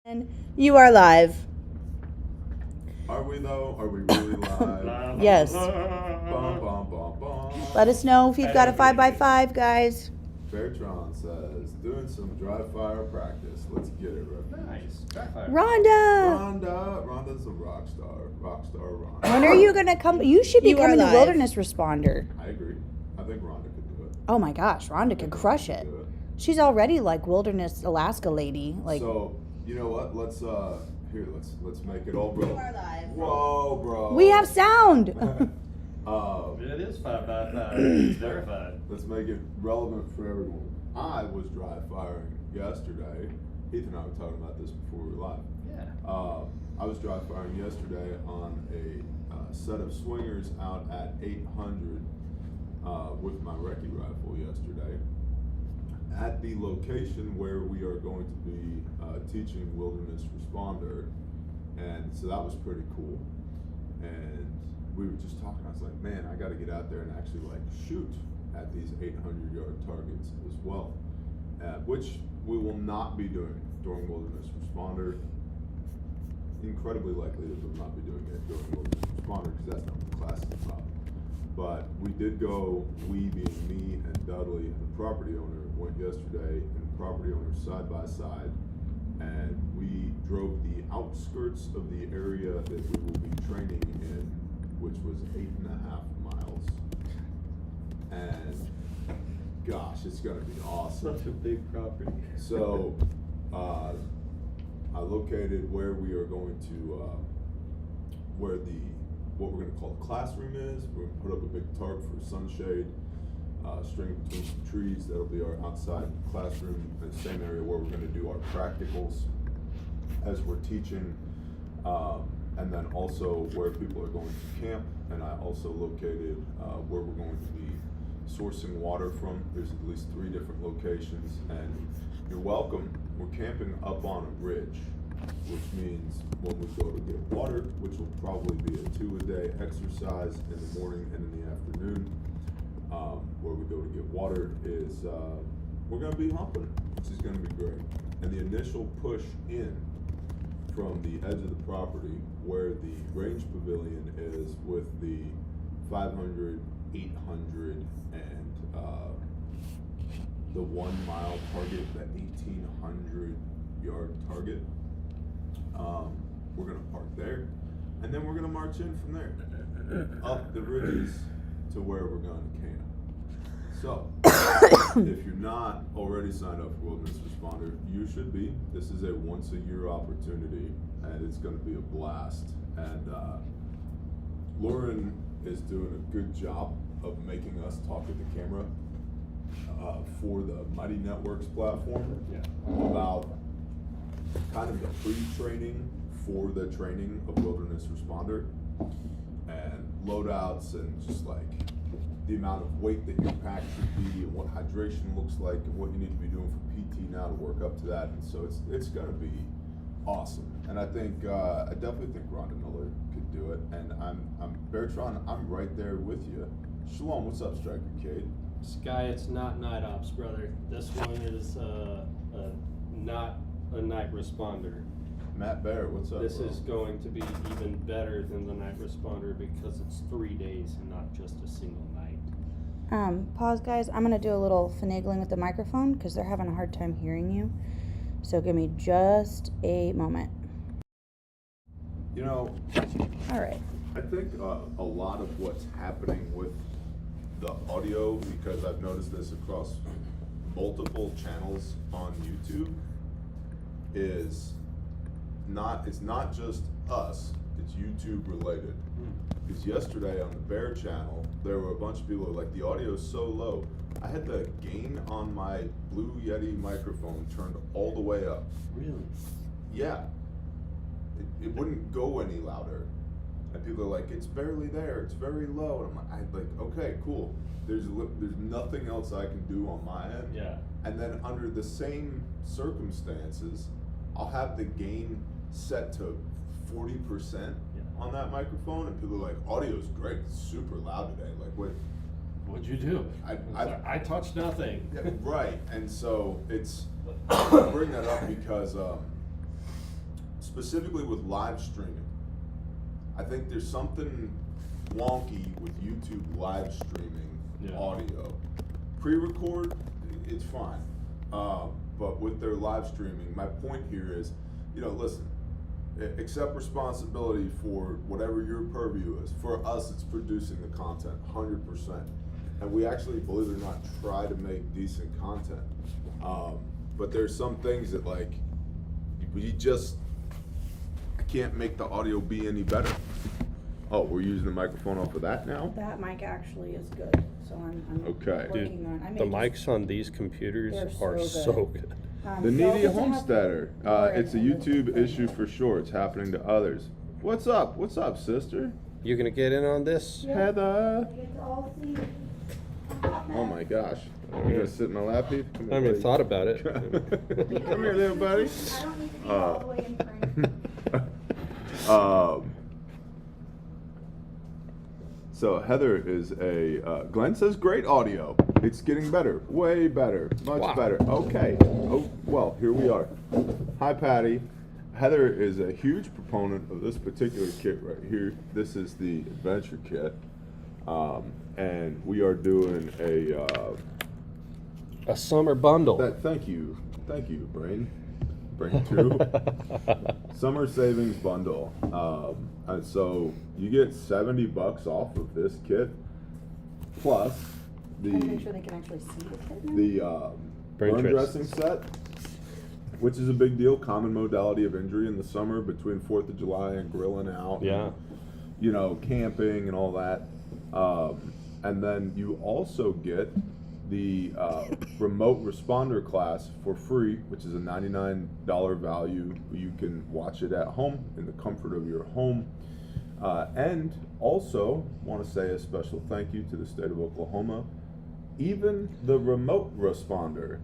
And you are live. Are we though? Are we really live? Yes. Bum, bum, bum, bum. Let us know if you've got a 5x5, guys. Fairtron says, doing some dry fire practice. Let's get it, right? Nice. Dry fire. Rhonda! Rhonda's a rock star. Rock star Rhonda. When are you going to come? You should You are become the live. wilderness responder. I agree. I think Rhonda could do it. Oh my gosh, Rhonda could crush it. Do She's already like wilderness Alaska lady. Like, so, you know what? Let's make it all bro. You are live. Whoa, bro. we have sound. It is 5x5. It's verified. Let's make it relevant for everyone. I was dry firing yesterday. Heath and I were talking about this before we were live. Yeah. I was dry firing yesterday on a set of swingers out at 800 with my recce rifle yesterday at the location where we are going to be teaching wilderness responder, and so that was pretty cool. And we were just talking. I was like, man, I got to get out there and actually like shoot at these 800-yard targets as well, which we will not be doing during wilderness responder. Incredibly likely that we'll not be doing it during wilderness responder because that's not what the class is about. But we did go, we being me and Dudley and the property owner, went yesterday and the property owner side by side, and we drove the outskirts of the area that we will be training in, which was 8.5 miles. And gosh, it's gonna be awesome. Such a big property. So, I located where we are going to, what we're gonna call the classroom is. We're gonna put up a big tarp for sunshade, string between some trees. That'll be our outside classroom, in the same area where we're gonna do our practicals as we're teaching. And then also where people are going to camp. And I also located where we're going to be sourcing water from. There's at least 3 different locations, and you're welcome. We're camping up on a ridge, which means when we go to get water, which will probably be a 2-a-day exercise in the morning and in the afternoon, where we go to get water is we're going to be humping, which is going to be great. And the initial push in from the edge of the property where the range pavilion is with the 500, 800, and the 1 mile target, that 1,800 yard target. We're gonna park there, and then we're gonna march in from there, up the ridges to where we're gonna camp. So, if you're not already signed up for Wilderness Responder, you should be. This is a once-a-year opportunity, and it's gonna be a blast. And Lauren is doing a good job of making us talk at the camera for the Mighty Networks platform about kind of the pre-training for the training of wilderness responder and loadouts and just like the amount of weight that your pack should be and what hydration looks like and what you need to be doing for PT now to work up to that. And so it's gonna be awesome. And I think I definitely think Rhonda Miller could do it. And I'm Bertrand, I'm right there with you. Shalom, what's up, Striker Cade? Sky, it's not night ops, brother. This one is not a night responder. Matt Barrett, what's up? This bro? is going to be even better than the night responder because it's 3 days and not just a single night. Pause, guys. I'm going to do a little finagling with the microphone because they're having a hard time hearing you. So give me just a moment. You know, All right. I think a lot of what's happening with the audio, because I've noticed this across multiple channels on YouTube, is it's not just us, it's YouTube related. Because yesterday on the Bear channel, there were a bunch of people who were like, the audio is so low. I had the gain on my Blue Yeti microphone turned all the way up. Really? Yeah. It wouldn't go any louder. And people are like, it's barely there, it's very low. And I'm like, okay, cool. There's nothing else I can do on my end. Yeah. And then under the same circumstances, I'll have the gain set to 40% on that microphone, and people are like, audio's great, it's super loud today. Like, what? What'd you do? I touched nothing. Yeah, right. And so it's I bring that up because specifically with live streaming. I think there's something wonky with YouTube live streaming audio. Pre-record, it's fine. But with their live streaming, my point here is, listen, accept responsibility for whatever your purview is. For us, it's producing the content, 100%. And we actually, believe it or not, try to make decent content. But there's some things that, like, I can't make the audio be any better. Oh, we're using the microphone off of that now? That mic actually is good, so I'm Okay. working on. I may The just- mics on these computers They're are so so good. good. The so Needy good to have Homesteader. more It's a in this YouTube thing. issue for sure. It's happening to others. What's up? What's up, sister? You gonna get in on this? Yeah. Heather. I get to all see. Oh my gosh. Are you gonna sit in my lap, Heath? Come I here, haven't buddy. thought about it. Come here, little buddy. I don't need to be all the way in frame. So Heather is Glenn says great audio. It's getting better, way better, much Wow. better. Okay. Oh, well, here we are. Hi, Patty. Heather is a huge proponent of this particular kit right here. This is the Adventure Kit. And we are doing A summer bundle. thank you, Brain 2. Summer savings bundle. And so you get $70 off of this kit, plus Can I make sure they can actually see the kit now? the Brain burn trips. dressing set, which is a big deal. Common modality of injury in the summer between 4th of July and grilling out. Yeah. And, camping and all that. And then you also get the remote responder class for free, which is a $99 value. You can watch it at home in the comfort of your home. And also want to say a special thank you to the state of Oklahoma. Even the remote responder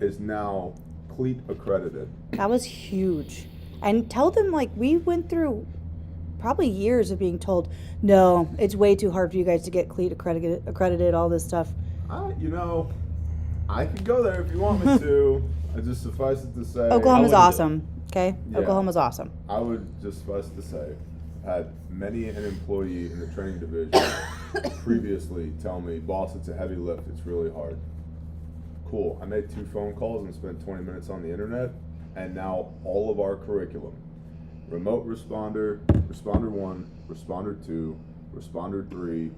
is now CLEAT accredited. That was huge. And tell them, like, we went through probably years of being told, no, it's way too hard for you guys to get CLEAT accredited, all this stuff. I could go there if you want me to. I just suffice it to say, Oklahoma's wouldn't do it. awesome, okay? Yeah. Oklahoma's awesome. I would just suffice to say, had many an employee in the training division previously tell me, boss, it's a heavy lift, it's really hard. Cool, I made 2 phone calls and spent 20 minutes on the internet, and now all of our curriculum, remote responder, responder 1, responder 2, responder 3,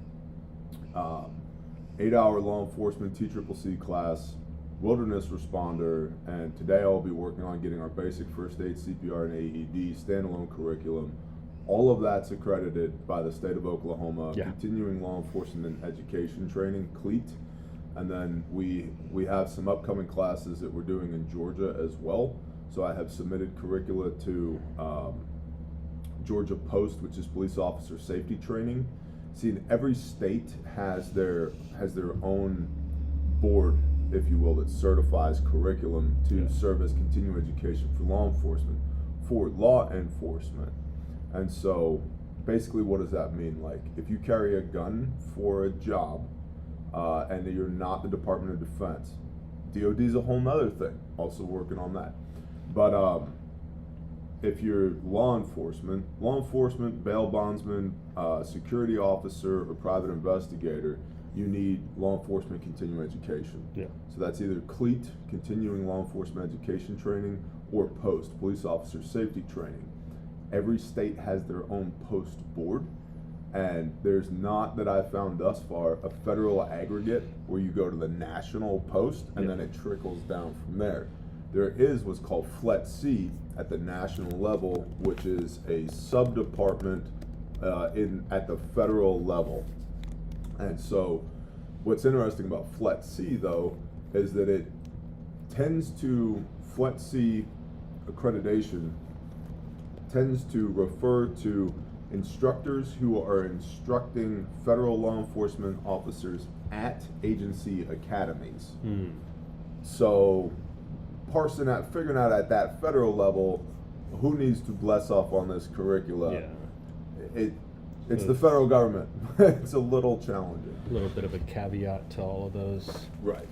8-hour law enforcement TCCC class, wilderness responder, and today I'll be working on getting our basic first aid, CPR, and AED standalone curriculum. All of that's accredited by the state of Oklahoma. Yeah. Continuing law enforcement education training, CLEAT. And then we have some upcoming classes that we're doing in Georgia as well. So I have submitted curricula to Georgia Post, which is police officer safety training. See, every state has their own board, if you will, that certifies curriculum to serve as continuing education for law enforcement. And so basically what does that mean? Like, if you carry a gun for a job and you're not the Department of Defense, DOD is a whole nother thing, also working on that. But if you're law enforcement, bail bondsman, security officer, or private investigator, you need law enforcement continuing education. Yeah. So that's either CLEAT, continuing law enforcement education training, or POST, police officer safety training. Every state has their own POST board, and there's not, that I've found thus far, a federal aggregate where you go to the national POST and then it trickles down from there. There is what's called FLETC at the national level, which is a sub-department at the federal level. And so what's interesting about FLETC, though, is that it tends to, FLETC accreditation tends to refer to instructors who are instructing federal law enforcement officers at agency academies. So figuring out at that federal level who needs to bless off on this curricula, it's the federal government. It's a little challenging. A little bit of a caveat to all of those. Right.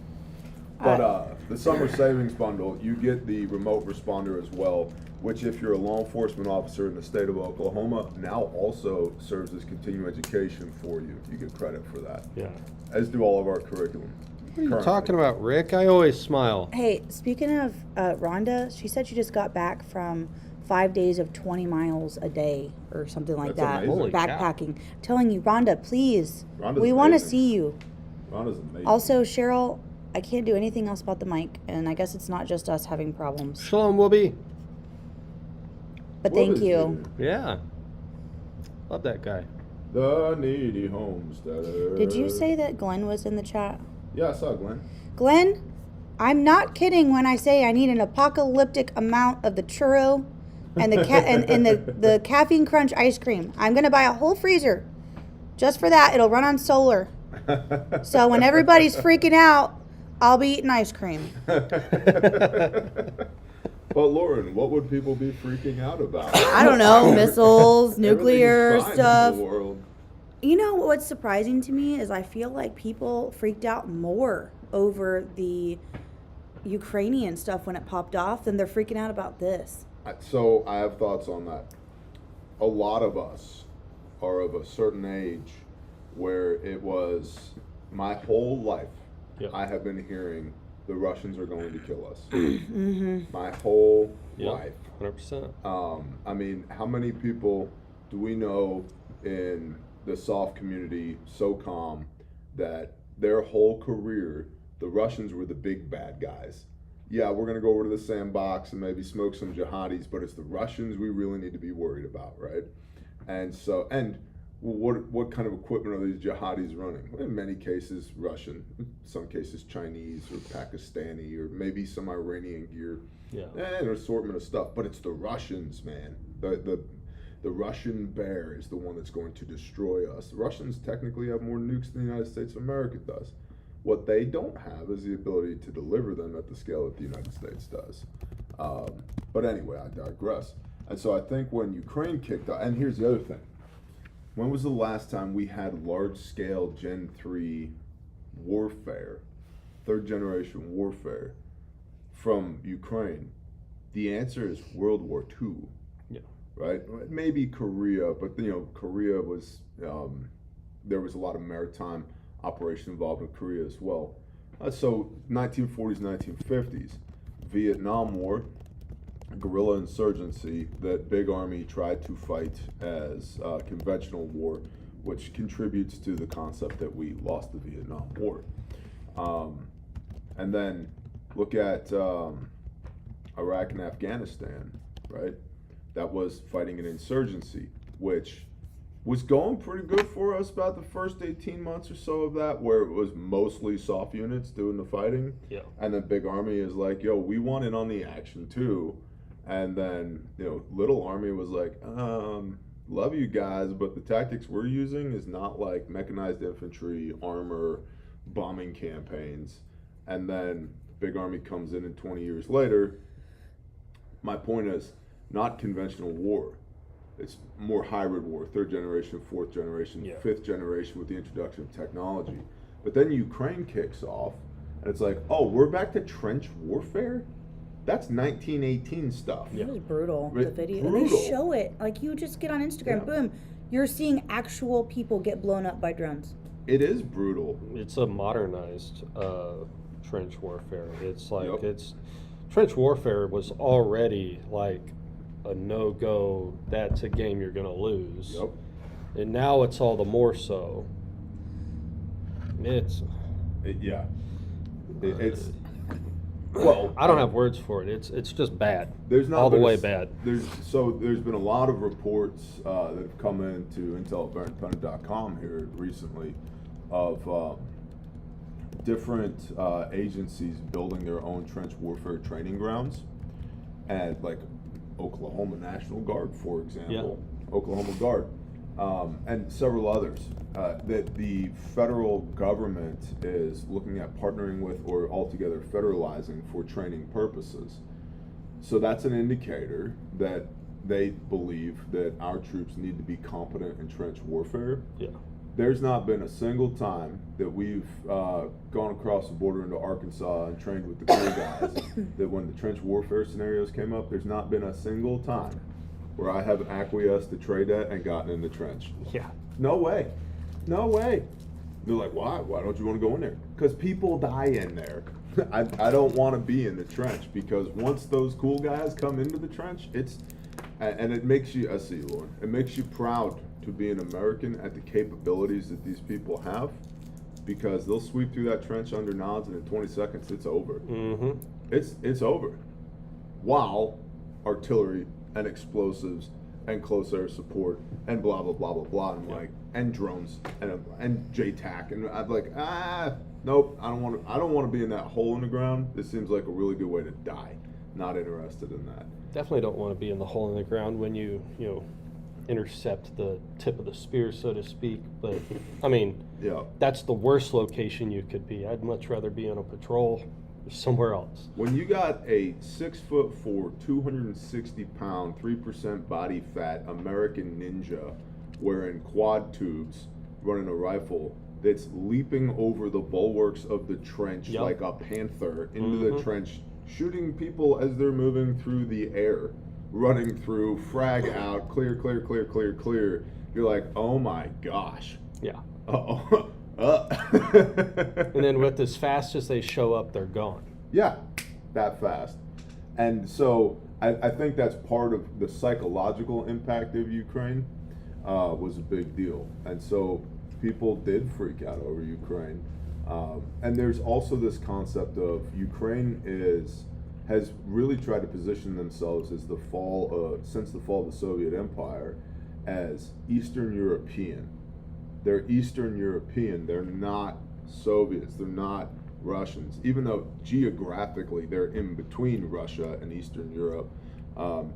But the summer savings bundle, you get the remote responder as well. which if you're a law enforcement officer in the state of Oklahoma, now also serves as continuing education for you. You get credit for that, Yeah. as do all of our curriculum. What are you talking about, Rick? I always smile. Hey, speaking of Rhonda, she said she just got back from 5 days of 20 miles a day or something like That's that. amazing. Holy cow. Backpacking. Telling you, Rhonda, please. Rhonda's we want to amazing. see you. Rhonda's amazing. Also, Cheryl, I can't do anything else about the mic, and I guess it's not just us having problems. Shalom, Whoopi. But What thank is you. it? Yeah. Love that guy. The needy homesteader. Did you say that Glenn was in the chat? Yeah, I saw Glenn. Glenn, I'm not kidding when I say I need an apocalyptic amount of the churro and the and the caffeine crunch ice cream. I'm gonna buy a whole freezer just for that. It'll run on solar. So when everybody's freaking out, I'll be eating ice cream. But Lauren, what would people be freaking out about? I don't know, missiles, nuclear Everything's fine stuff. in the world. You know what's surprising to me is I feel like people freaked out more over the Ukrainian stuff when it popped off than they're freaking out about this. So I have thoughts on that. A lot of us are of a certain age where it was my whole life. Yep. I have been hearing the Russians are going to kill us. Mm-hmm. My whole Yep. life. 100%. I mean, how many people do we know in the soft community, SOCOM, that their whole career, the Russians were the big bad guys? Yeah, we're going to go over to the sandbox and maybe smoke some jihadis, but it's the Russians we really need to be worried about, right? And so, and what kind of equipment are these jihadis running? Well, in many cases, Russian, in some cases Chinese or Pakistani or maybe some Iranian gear. Yeah. And an assortment of stuff, but it's the Russians, man. The Russian bear is the one that's going to destroy us. The Russians technically have more nukes than the United States of America does. What they don't have is the ability to deliver them at the scale that the United States does. But anyway, I digress. And so I think when Ukraine kicked off, and here's the other thing. When was the last time we had large-scale Gen 3 warfare, third-generation warfare from Ukraine? The answer is World War II. Yeah. Right? Maybe Korea, but Korea was there was a lot of maritime operation involved in Korea as well. So 1940s, 1950s, Vietnam War, guerrilla insurgency that Big Army tried to fight as conventional war, which contributes to the concept that we lost the Vietnam War. And then look at Iraq and Afghanistan, right? That was fighting an insurgency, which was going pretty good for us about the first 18 months or so of that, where it was mostly soft units doing the fighting. Yeah. And then Big Army is like, yo, we want in on the action too. And then, Little Army was like, love you guys, but the tactics we're using is not like mechanized infantry, armor, bombing campaigns. And then Big Army comes in 20 years later. My point is not conventional war. It's more hybrid war, third generation, fourth generation, Yeah. fifth generation with the introduction of technology. But then Ukraine kicks off, and it's like, oh, we're back to trench warfare? That's 1918 stuff. Yeah. It was brutal, the It- video. brutal. They show it. Like, you just get on Instagram, Yeah. boom, you're seeing actual people get blown up by drones. It is brutal. It's a modernized trench warfare. It's like Yep. trench warfare was already like a no-go. That's a game you're gonna lose. Yep. And now it's all the more so. It's It's well. I don't have words for it. It's just bad. There's not all the been a way s- bad. There's been a lot of reports that have come into intel@independent.com here recently of different agencies building their own trench warfare training grounds, and like Oklahoma National Guard, for example, Oklahoma Guard, and several others that the federal government is looking at partnering with or altogether federalizing for training purposes. So that's an indicator that they believe that our troops need to be competent in trench warfare. Yeah. There's not been a single time that we've gone across the border into Arkansas and trained with the crew guys that when the trench warfare scenarios came up, there's not been a single time where I have acquiesced to trade that and gotten in the trench. Yeah. No way. No way. They're like, why? Why don't you want to go in there? Because people die in there. I don't want to be in the trench because once those cool guys come into the trench, and it makes you, I see you, Lauren, it makes you proud to be an American at the capabilities that these people have, because they'll sweep through that trench under nods and in 20 seconds it's over. Mm-hmm. It's over. While artillery and explosives and close air support and blah blah blah blah blah and like and drones and JTAC and I'm like nope, I don't want to be in that hole in the ground. This seems like a really good way to die. Not interested in that. Definitely don't want to be in the hole in the ground when you intercept the tip of the spear, so to speak. But I mean, Yeah. that's the worst location you could be. I'd much rather be on a patrol somewhere else. When you got a 6'4", 260-pound, 3% body fat American ninja wearing quad tubes, running a rifle that's leaping over the bulwarks of the trench Yep. like a panther into the Mhm. trench, shooting people as they're moving through the air, running through, frag out, clear, clear, clear, clear, clear. You're like, oh my gosh. Yeah. Uh-oh. And then with as fast as they show up, they're gone. Yeah, that fast. And so I think that's part of the psychological impact of Ukraine was a big deal. And so people did freak out over Ukraine. And there's also this concept of Ukraine has really tried to position themselves as since the fall of the Soviet Empire as Eastern European. They're Eastern European. They're not Soviets. They're not Russians. Even though geographically they're in between Russia and Eastern Europe,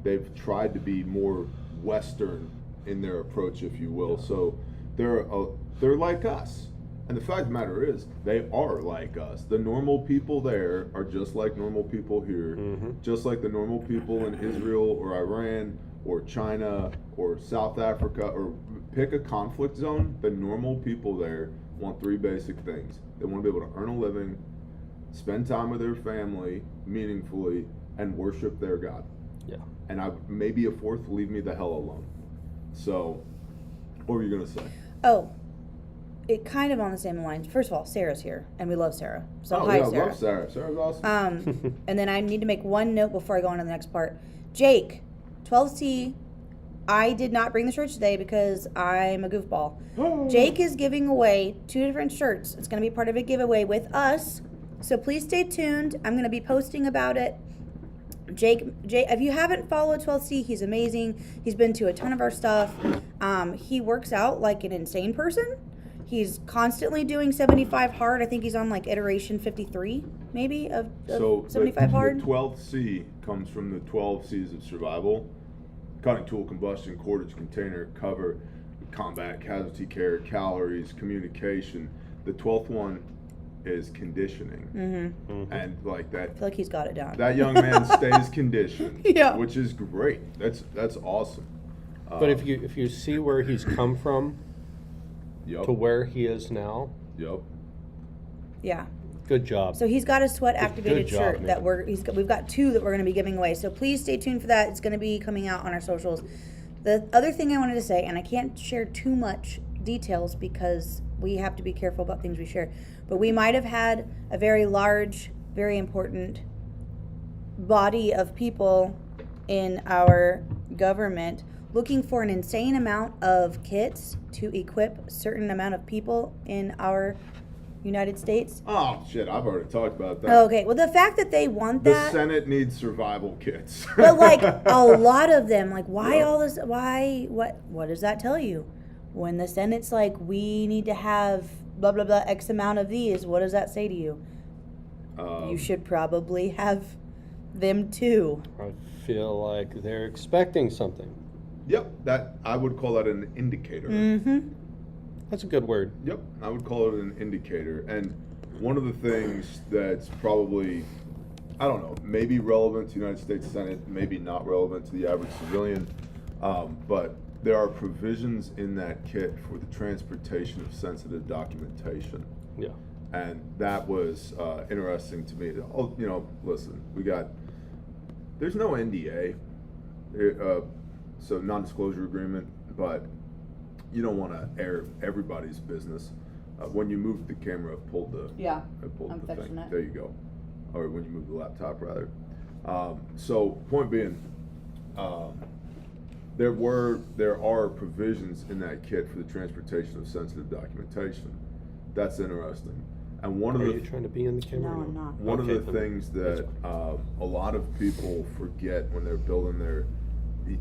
they've tried to be more Western in their approach, if you will. So they're like us. And the fact of the matter is, they are like us. The normal people there are just like normal people here, just like the normal people in Israel or Iran or China or South Africa, or pick a conflict zone. The normal people there want three basic things. They want to be able to earn a living, spend time with their family meaningfully, and worship their God. Yeah. And maybe a fourth, leave me the hell alone. So, what were you going to say? Oh, it kind of on the same lines. First of all, Sarah's here, and we love Sarah. So Oh, hi, yeah, I Sarah. love Sarah. Sarah's awesome. And then I need to make one note before I go on to the next part. Jake, 12C, I did not bring the shirts today because I'm a goofball. Jake is giving away 2 different shirts. It's going to be part of a giveaway with us. So please stay tuned. I'm going to be posting about it. Jake, if you haven't followed 12C, he's amazing. He's been to a ton of our stuff. He works out like an insane person. He's constantly doing 75 hard. I think he's on like iteration 53, maybe, of So 75 hard. The 12th C comes from the 12 C's of survival: cutting, tool, combustion, cordage, container, cover, combat, casualty care, calories, communication. The 12th one is conditioning. And like that, I feel like he's got it down. that young man stays conditioned, Yeah. which is great. That's awesome. But if you see where he's come from Yep. to where he is now, Yep. Yeah. good job. So he's got a sweat activated Good job, shirt that man. we've got 2 that we're going to be giving away. So please stay tuned for that. It's going to be coming out on our socials. The other thing I wanted to say, and I can't share too much details because we have to be careful about things we share, but we might have had a very large, very important body of people in our government looking for an insane amount of kits to equip a certain amount of people in our United States. Oh shit! I've already talked about that. Okay, well, the fact that they want The that, Senate needs survival kits. but like a lot of them, like why Yeah. all this? Why what does that tell you? When the Senate's like, we need to have blah blah blah X amount of these, what does that say to you? You should probably have them too. I feel like they're expecting something. Yep, that I would call that an indicator. Mm-hmm. That's a good word. Yep, I would call it an indicator. And one of the things that's probably, I don't know, maybe relevant to the United States Senate, maybe not relevant to the average civilian, but there are provisions in that kit for the transportation of sensitive documentation. Yeah. And that was interesting to me. Oh, you know, listen, there's no NDA, so non-disclosure agreement, but you don't want to air everybody's business. When you move the camera, it pulled the I'm the fetching thing. it. There you go. Or when you move the laptop, rather. So point being, there are provisions in that kit for the transportation of sensitive documentation. That's interesting. And one of Are the you trying to be in the camera? No, I'm not. one Okay, of the then things that's that a lot of people forget when they're building their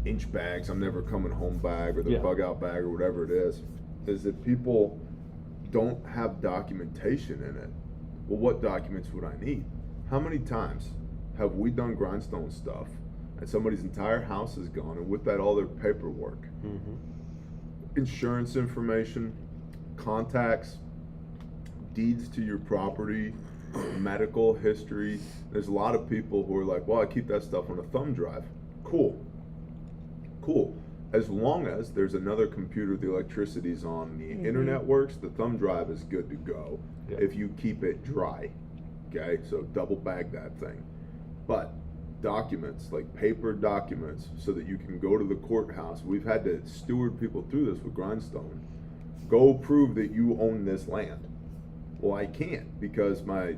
inch bags, I'm never coming home bag, or the Yeah. bug out bag, or whatever it is that people don't have documentation in it. Well, what documents would I need? How many times have we done grindstone stuff and somebody's entire house is gone, and with that all their paperwork, insurance information, contacts, deeds to your property, medical history. There's a lot of people who are like, well, I keep that stuff on a thumb drive. Cool. As long as there's another computer, the electricity's on, the internet works, the thumb drive is good to go. Yeah. If you keep it dry. Okay, so double bag that thing. But documents, like paper documents, so that you can go to the courthouse. We've had to steward people through this with grindstone. Go prove that you own this land. Well, I can't, because my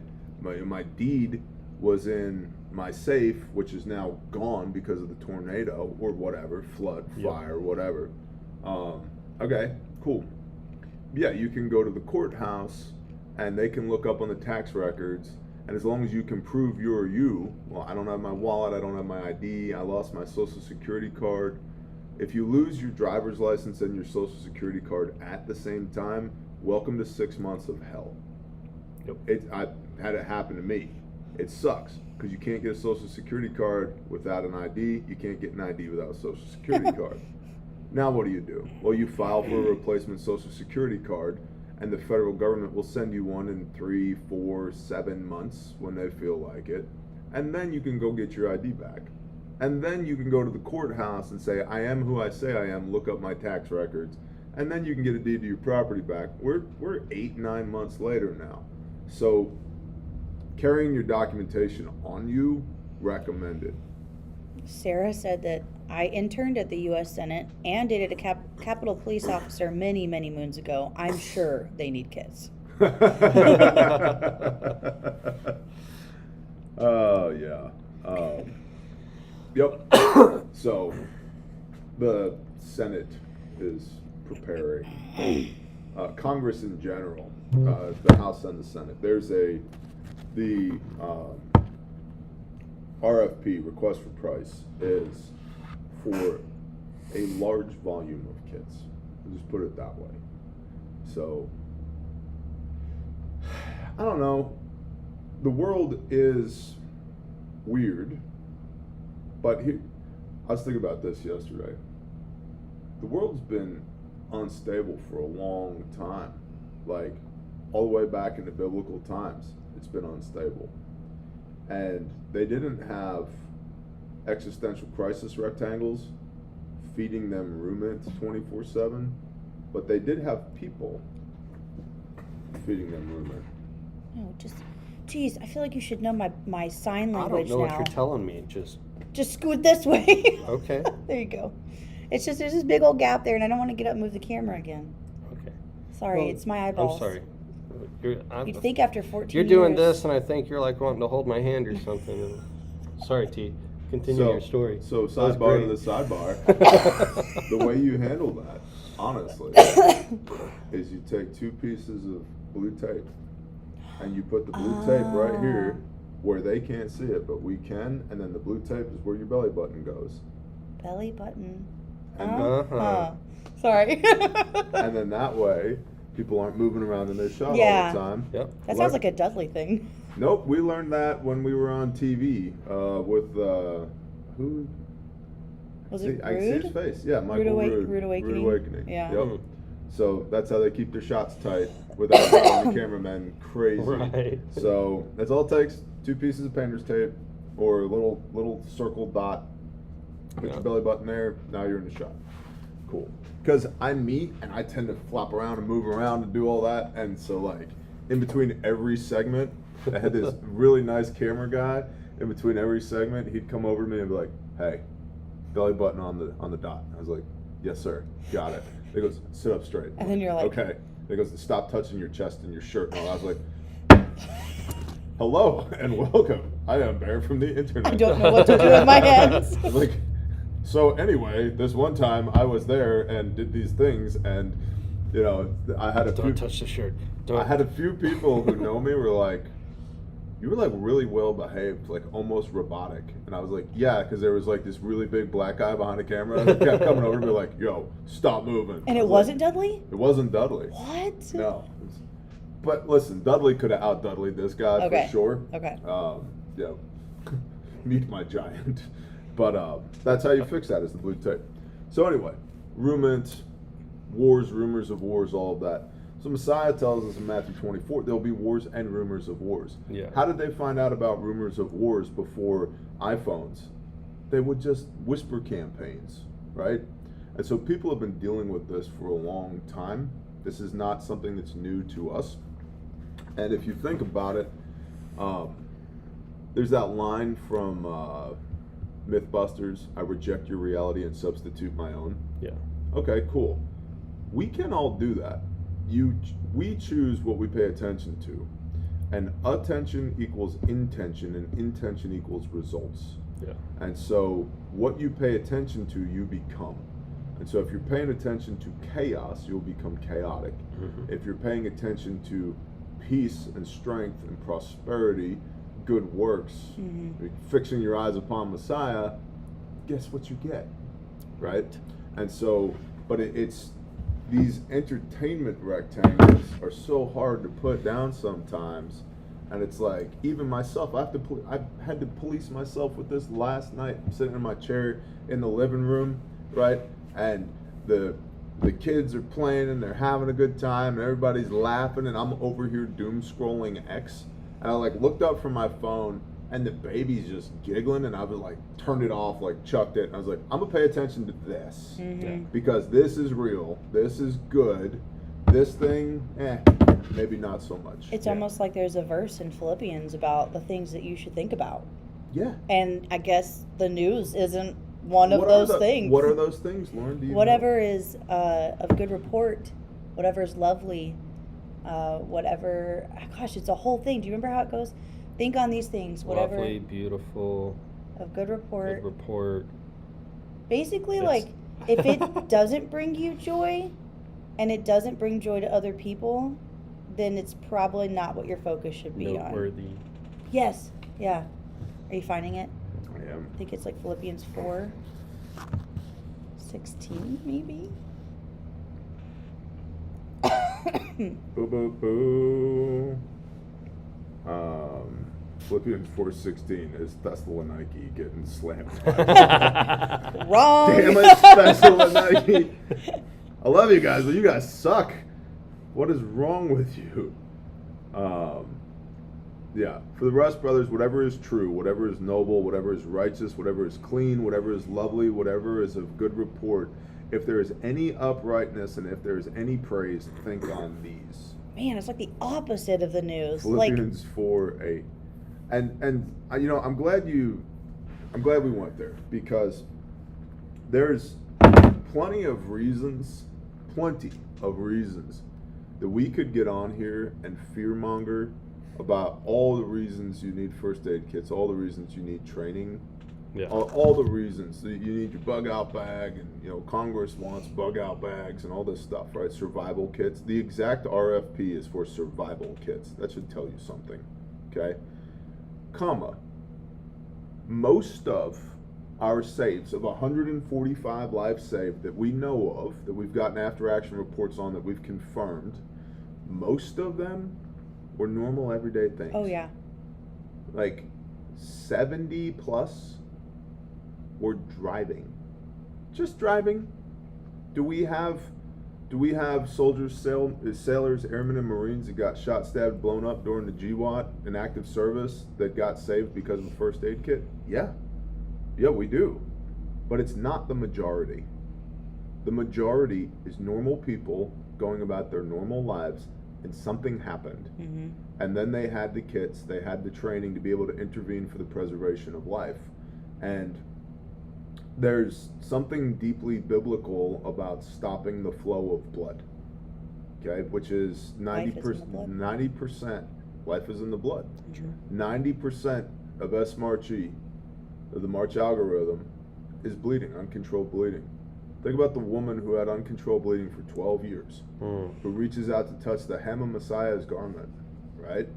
deed was in my safe, which is now gone because of the tornado or whatever, flood, fire, whatever. Okay, cool. Yeah, you can go to the courthouse and they can look up on the tax records, and as long as you can prove you're you, well, I don't have my wallet, I don't have my ID, I lost my social security card. If you lose your driver's license and your social security card at the same time, welcome to 6 months of hell. Yep. I had it happen to me. It sucks because you can't get a social security card without an ID. You can't get an ID without a social security card. Now what do? Well, you file for a replacement social security card, and the federal government will send you one in 3, 4, 7 months when they feel like it. And then you can go get your ID back. And then you can go to the courthouse and say, I am who I say I am, look up my tax records. And then you can get a deed to your property back. We're 8, 9 months later now. So carrying your documentation on you, recommended. Sarah said that I interned at the U.S. Senate and dated a Capitol police officer many, many moons ago. I'm sure they need kits. Oh, yeah. Yep. So the Senate is preparing. Congress in general, the House and the Senate. There's the RFP, request for price, is for a large volume of kits. I'll just put it that way. So, I don't know. The world is weird, but here, I was thinking about this yesterday. The world's been unstable for a long time. Like, all the way back into biblical times, it's been unstable. And they didn't have existential crisis rectangles feeding them ruminants 24/7, but they did have people feeding them ruminant. No, geez, I feel like you should know my sign I language don't know now. what you're telling me. Just scoot this way. Okay. There you go. It's just, there's this big old gap there, and I don't want to get up and move the camera again. Okay. Sorry, Well, it's my eyeballs. I'm sorry. You'd think after 14 You're doing years. this, and I think you're like wanting to hold my hand or something. Sorry, T. Continue your story. So That was sidebar to great. the sidebar. The way you handle that, honestly, is you take 2 pieces of blue tape and you put the blue tape right here where they can't see it, but we can, and then the blue tape is where your belly button goes. Belly button. Uh-huh. Sorry. And then that way, people aren't moving around in their shell Yeah. all the time. Yep. That sounds like a Dudley thing. Nope, we learned that when we were on TV with who? Was it I can see his Rude? face. Yeah, Michael Rude. Rude Awakening? Rude Awakening. Yeah. Yep. Mm. So that's how they keep their shots tight without driving the cameramen crazy. Right. So that's all it takes: 2 pieces of painter's tape or a little circle dot. Put Yeah. your belly button there. Now you're in the shot. cool. Because I meet and I tend to flop around and move around and do all that. And so, like, in between every segment, I had this really nice camera guy. In between every segment, he'd come over to me and be like, hey, belly button on the dot. I was like, yes, sir. Got it. He goes, sit up straight. And then you're like, okay. He goes, stop touching your chest and your shirt. And all. I was like, hello and welcome. I am Bear from the internet. I don't know what to do with my hands. Like, so anyway, this one time I was there and did these things, and you know, I had a Don't touch the shirt. Don't. I had a few people who know me were like, you were like really well behaved, like almost robotic. And I was like, yeah, because there was like this really big black guy behind the camera that kept coming over to me like, yo, stop moving. And it wasn't Dudley? It wasn't Dudley. What? No. But listen, Dudley could have out-Dudleyed this guy Okay. for sure. Okay. Yeah. Meet my giant. But that's how you fix that, is the blue tape. So anyway, rumors, wars, rumors of wars, all of that. So Messiah tells us in Matthew 24, there'll be wars and rumors of wars. Yeah. How did they find out about rumors of wars before iPhones? They would just whisper campaigns, right? And so people have been dealing with this for a long time. This is not something that's new to us. And if you think about it, there's that line from Mythbusters, I reject your reality and substitute my own. Yeah. Okay, cool. We can all do that. We choose what we pay attention to. And attention equals intention, and intention equals results. Yeah. And so what you pay attention to, you become. And so if you're paying attention to chaos, you'll become chaotic. Mm-hmm. If you're paying attention to peace and strength and prosperity, good works, fixing your eyes upon Messiah, guess what you get, right? And so, but it's these entertainment rectangles are so hard to put down sometimes, and it's like, even myself, I had to police myself with this last night. I'm sitting in my chair in the living room, right, and the kids are playing and they're having a good time and everybody's laughing, and I'm over here doom scrolling X, and I like looked up from my phone and the baby's just giggling, and I was like turned it off, like chucked it, and I was like, I'm gonna pay attention to this because this is real, this is good, this thing, maybe not so much. It's almost like there's a verse in Philippians about the things that you should think about. Yeah. And I guess the news isn't one of those things. What are those things, Lauren? Do you Whatever know? is of good report, whatever is lovely, whatever, gosh, it's a whole thing. Do you remember how it goes? Think on these things, whatever. Lovely, beautiful. Of good report. Good report. Basically, Yes. like, if it doesn't bring you joy, and it doesn't bring joy to other people, then it's probably not what your focus should be on. Noteworthy. Yes. Yeah. Are you finding it? I am. I think it's like Philippians 4:16, maybe? Boo boo boo. Philippians 4:16 is Thessaloniki getting slammed. Wrong. Damn it, Thessaloniki. I love you guys, but you guys suck. What is wrong with you? Yeah, for the rest, brothers, whatever is true, whatever is noble, whatever is righteous, whatever is clean, whatever is lovely, whatever is of good report, if there is any uprightness and if there is any praise, think on these. Man, it's like the opposite of the news. Philippians 4:8. And you know, I'm glad we went there, because there's plenty of reasons that we could get on here and fearmonger about all the reasons you need first aid kits, all the reasons you need training, all the reasons that you need your bug out bag, and you know, Congress wants bug out bags and all this stuff, right? Survival kits. The exact RFP is for survival kits. That should tell you something, okay? Most of our saves, of 145 lives saved that we know of, that we've gotten after action reports on, that we've confirmed, most of them were normal everyday things. Oh yeah. Like 70 plus were driving. Just driving. Do we have soldiers, sailors, airmen, and Marines that got shot, stabbed, blown up during the GWAT in active service that got saved because of a first aid kit? Yeah. Yeah, we do. But it's not the majority. The majority is normal people going about their normal lives, and something happened. Mm-hmm. And then they had the kits, they had the training to be able to intervene for the preservation of life. And there's something deeply biblical about stopping the flow of blood, okay, which is 90%. Life is in the blood. True. 90% of SMARCHE, of the March algorithm, is bleeding, uncontrolled bleeding. Think about the woman who had uncontrolled bleeding for 12 years, who reaches out to touch the hem of Messiah's garment, right?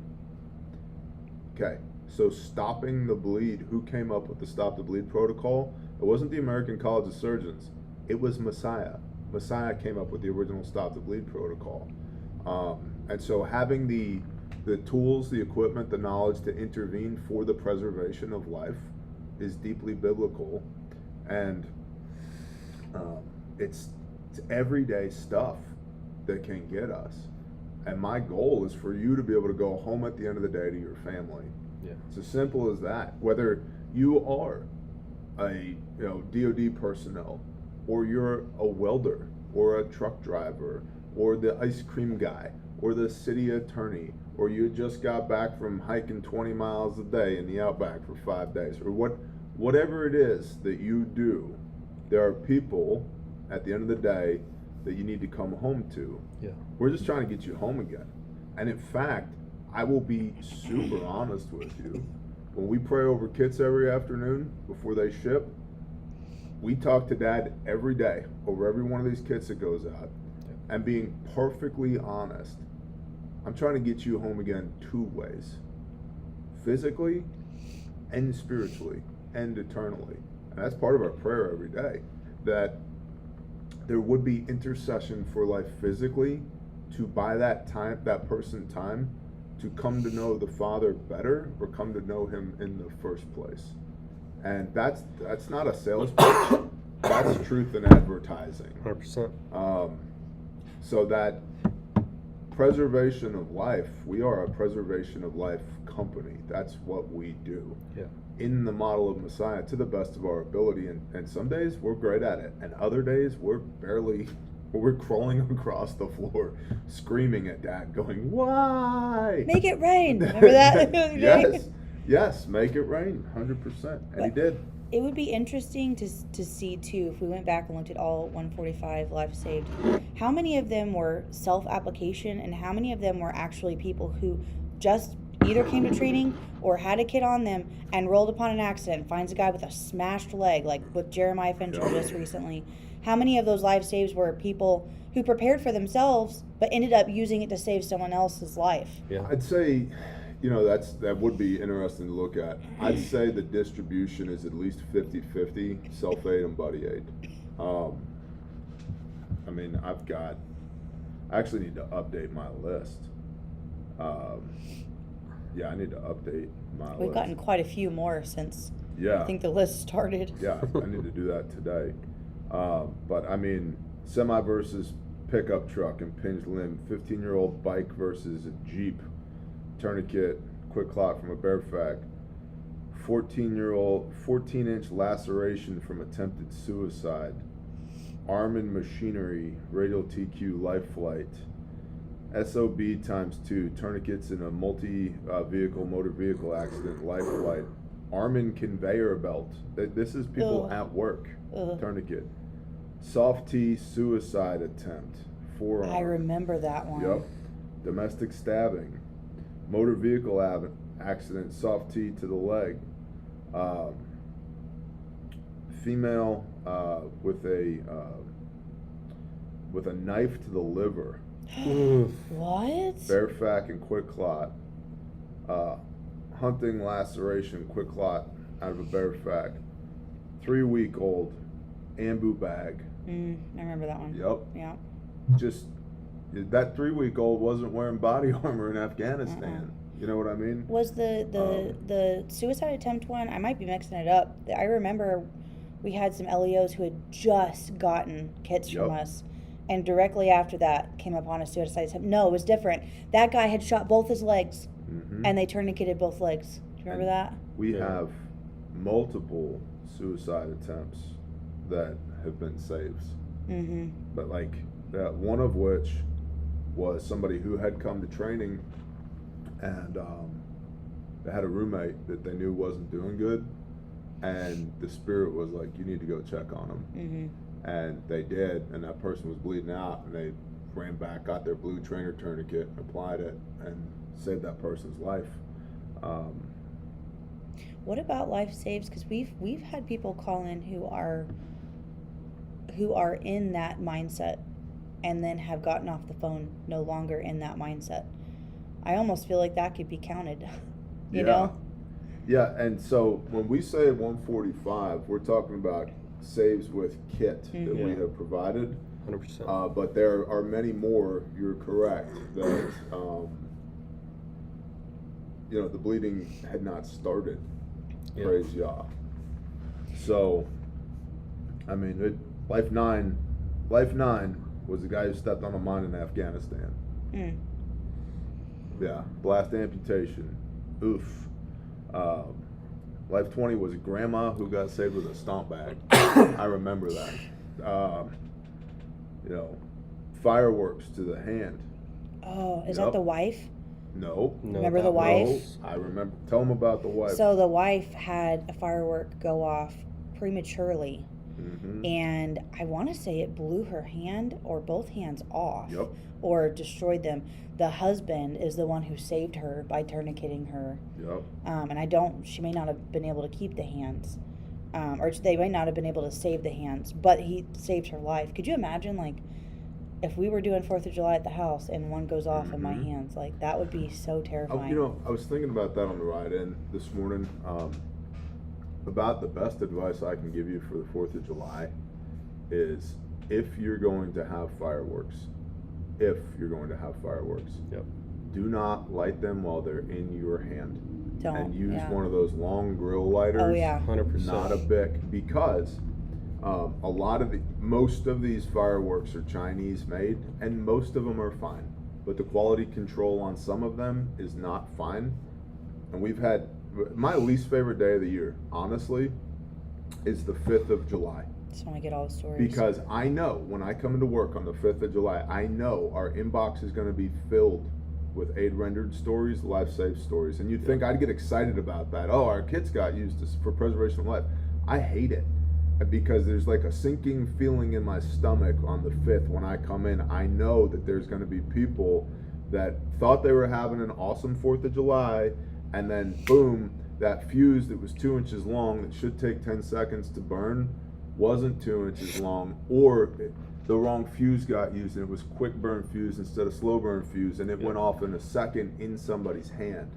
Okay, so stopping the bleed, who came up with the Stop the Bleed protocol? It wasn't the American College of Surgeons, it was Messiah. Messiah came up with the original Stop the Bleed protocol. And so having the tools, the equipment, the knowledge to intervene for the preservation of life is deeply biblical. And it's everyday stuff that can get us. And my goal is for you to be able to go home at the end of the day to your family. Yeah. It's as simple as that. Whether you are a DoD personnel, or you're a welder, or a truck driver, or the ice cream guy, or the city attorney, or you just got back from hiking 20 miles a day in the outback for 5 days, or whatever it is that you do, there are people at the end of the day that you need to come home to. Yeah. We're just trying to get you home again. And in fact, I will be super honest with you. When we pray over kits every afternoon before they ship, we talk to Dad every day over every one of these kits that goes out. And being perfectly honest, I'm trying to get you home again 2 ways. Physically and spiritually and eternally. And that's part of our prayer every day. That there would be intercession for life physically, to buy that person time to come to know the Father better, or come to know Him in the first place. And that's not a sales pitch. That's truth in advertising. 100%. So that preservation of life, we are a preservation of life company. That's what we do. Yeah. In the model of Messiah, to the best of our ability. And some days we're great at it, and other days we're crawling across the floor screaming at Dad, going, why? Make it rain. Remember that? Yes, make it rain, 100%. And he did. It would be interesting to see too, if we went back and looked at all 145 lives saved, how many of them were self-application and how many of them were actually people who just either came to training or had a kid on them and rolled upon an accident, finds a guy with a smashed leg, like with Jeremiah Fincher just recently. How many of those life saves were people who prepared for themselves but ended up using it to save someone else's life? Yeah. I'd say, that would be interesting to look at. I'd say the distribution is at least 50-50 self-aid and buddy aid. I actually need to update my list. I need to update my list. We've gotten quite a few more since I think the list started. Yeah, I need to do that today. But semi versus pickup truck, impinged limb, 15-year-old bike versus a Jeep, tourniquet, quick clot from a bear fac, 14-inch laceration from attempted suicide, arm and machinery, radial TQ, life flight, SOB ×2, tourniquets in a motor vehicle accident, life flight, arm and conveyor belt. This is people at work. Tourniquet. Soft T suicide attempt. Forearm. I remember that one. Yep. Domestic stabbing. Motor vehicle accident. Soft T to the leg. Female with a knife to the liver. What? Bear fac and quick clot. Hunting laceration, quick clot out of a bear fac. 3-week-old ambu bag. I remember that one. Yep. Yeah. Just that 3-week-old wasn't wearing body armor in Afghanistan. You know what I mean? Was the suicide attempt one? I might be mixing it up. I remember we had some LEOs who had just gotten kits from us, and directly after that came upon a suicide attempt. No, it was different. That guy had shot both his legs, and they tourniqueted both legs. Do you remember that? We have multiple suicide attempts that have been saves. Mm-hmm. But like one of which was somebody who had come to training, and they had a roommate that they knew wasn't doing good, and the spirit was like, you need to go check on him. Mm-hmm. And they did, and that person was bleeding out, and they ran back, got their blue trainer tourniquet, applied it, and saved that person's life. What about life saves? Because we've had people call in who are in that mindset, and then have gotten off the phone no longer in that mindset. I almost feel like that could be counted. You know? Yeah, and so when we say 145, we're talking about saves with kit that we have provided. 100%. But there are many more, you're correct, that the bleeding had not started. Praise Yah. So, I mean, Life 9 was the guy who stepped on a mine in Afghanistan. Mm. Yeah, blast amputation. Oof. Life 20 was a grandma who got saved with a stomp bag. I remember that. Fireworks to the hand. Oh, is that the wife? No. Remember the wife? No, I remember. Tell them about the wife. So the wife had a firework go off prematurely, and I want to say it blew her hand or both hands off, or destroyed them. The husband is the one who saved her by tourniqueting her. And she may not have been able to keep the hands, or they might not have been able to save the hands, but he saved her life. Could you imagine, like, if we were doing 4th of July at the house and one goes off in my hands? Like, that would be so terrifying. I was thinking about that on the ride in this morning, about the best advice I can give you for the 4th of July is if you're going to have fireworks, do not light them while they're in your hand. And use one of those long grill lighters. Oh, yeah. 100%. Not a Bic, because most of these fireworks are Chinese made, and most of them are fine, but the quality control on some of them is not fine. And we've had my least favorite day of the year, honestly, is the 5th of July. Just want to get all the stories. Because I know when I come into work on the 5th of July, I know our inbox is going to be filled with aid rendered stories, life saved stories. And you'd think I'd get excited about that. Oh, our kids got used for preservation of life. I hate it, because there's like a sinking feeling in my stomach on the 5th when I come in. I know that there's going to be people that thought they were having an awesome 4th of July, and then boom, that fuse that was 2 inches long that should take 10 seconds to burn wasn't 2 inches long, or the wrong fuse got used and it was quick burn fuse instead of slow burn fuse, and it went off in a second in somebody's hand.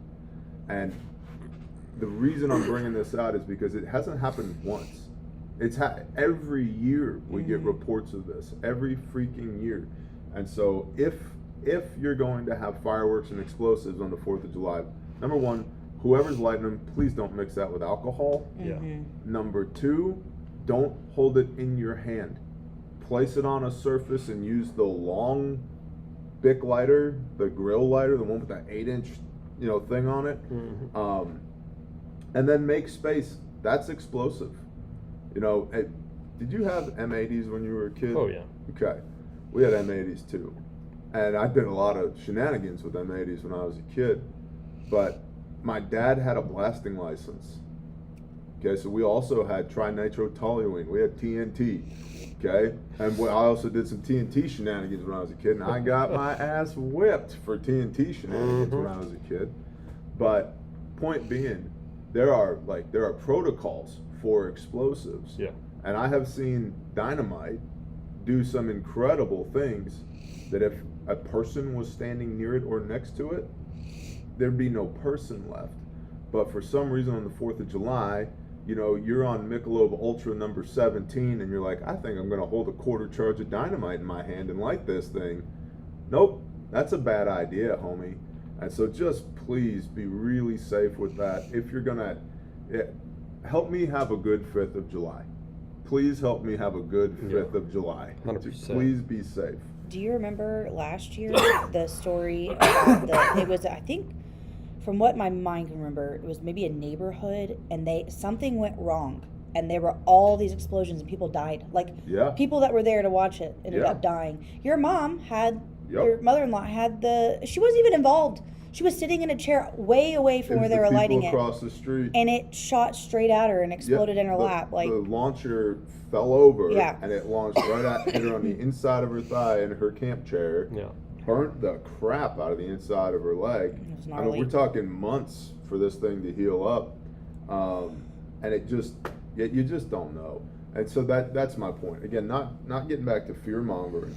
And the reason I'm bringing this out is because it hasn't happened once. It's every year we get reports of this, every freaking year. And so if you're going to have fireworks and explosives on the 4th of July, number one, whoever's lighting them, please don't mix that with alcohol. Number two, don't hold it in your hand. Place it on a surface and use the long Bic lighter, the grill lighter, the one with that 8-inch, thing on it. And then make space. That's explosive. Did you have M80s when you were a kid? Oh, yeah. Okay. We had M80s too. And I did a lot of shenanigans with M80s when I was a kid. But my dad had a blasting license. Okay, so we also had trinitrotoluene. We had TNT. Okay, and I also did some TNT shenanigans when I was a kid, and I got my ass whipped for TNT shenanigans when I was a kid. But point being, there are protocols for explosives. And I have seen dynamite do some incredible things that if a person was standing near it or next to it, there'd be no person left. But for some reason on the 4th of July, you're on Michelob Ultra number 17 and you're like, I think I'm going to hold a quarter charge of dynamite in my hand and light this thing. Nope, that's a bad idea, homie. And so just please be really safe with that. If you're going to help me have a good 5th of July. Please help me have a good 5th of July. 100%. Please be safe. Do you remember last year the story about it was, I think, from what my mind can remember, it was maybe a neighborhood, and something went wrong, and there were all these explosions and people died. Like, Yeah. people that were there to watch it ended Yeah. up dying. Your mom had, Yep. your mother-in-law had she wasn't even involved. She was sitting in a chair way away It from was where they the were people lighting it. across the street. And it shot straight at her and exploded in her the, lap. Like, the launcher fell over, Yeah. and it launched hit her on the inside of her thigh in her camp chair. Yeah. Burnt the crap out of the inside of her leg. It was I gnarly. mean, we're talking months for this thing to heal up, and it just you just don't know. And so that's my point. Again, not getting back to fear mongering,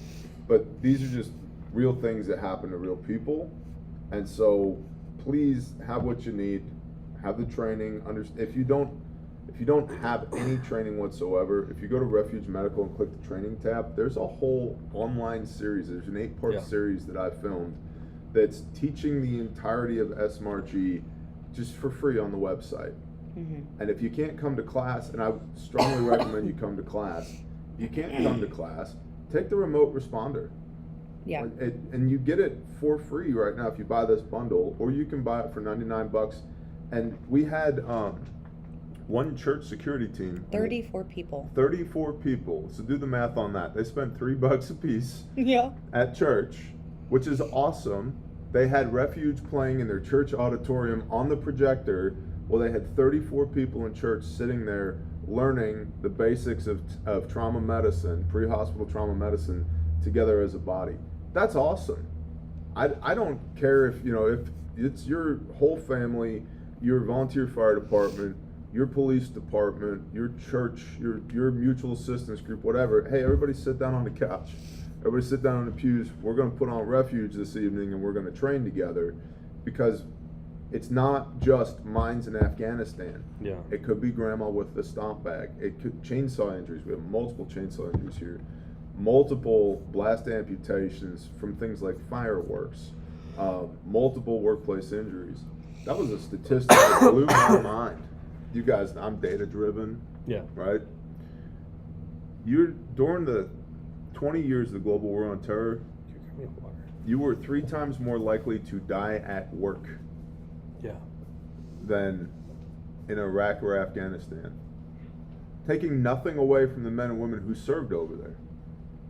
but these are just real things that happen to real people, and so please have what you need, have the training. If you don't have any training whatsoever, if you go to Refuge Medical and click the training tab, there's a whole online series. There's an 8-part Yeah. series that I filmed that's teaching the entirety of SMRG just for free on the website. And if you can't come to class, and I strongly recommend you come to class, if you can't come to class, take the remote responder. yeah. And you get it for free right now if you buy this bundle, or you can buy it for $99. And we had one church security team. 34 people. 34 people. So do the math on that. They spent $3 a piece Yeah. at church, which is awesome. They had Refuge playing in their church auditorium on the projector. Well, they had 34 people in church sitting there learning the basics of trauma medicine, pre-hospital trauma medicine, together as a body. That's awesome. I don't care if it's your whole family, your volunteer fire department, your police department, your church, your mutual assistance group, whatever. Hey, everybody sit down on the couch. Everybody sit down on the pews. We're going to put on Refuge this evening, and we're going to train together, because it's not just mines in Afghanistan. Yeah. It could be grandma with the stomp bag. It could chainsaw injuries. We have multiple chainsaw injuries here. Multiple blast amputations from things like fireworks. Multiple workplace injuries. That was a statistic that blew my mind. You guys, I'm data driven. Yeah. Right? During the 20 years of the global war on terror, you were 3 times more likely to die at work Yeah. than in Iraq or Afghanistan. Taking nothing away from the men and women who served over there.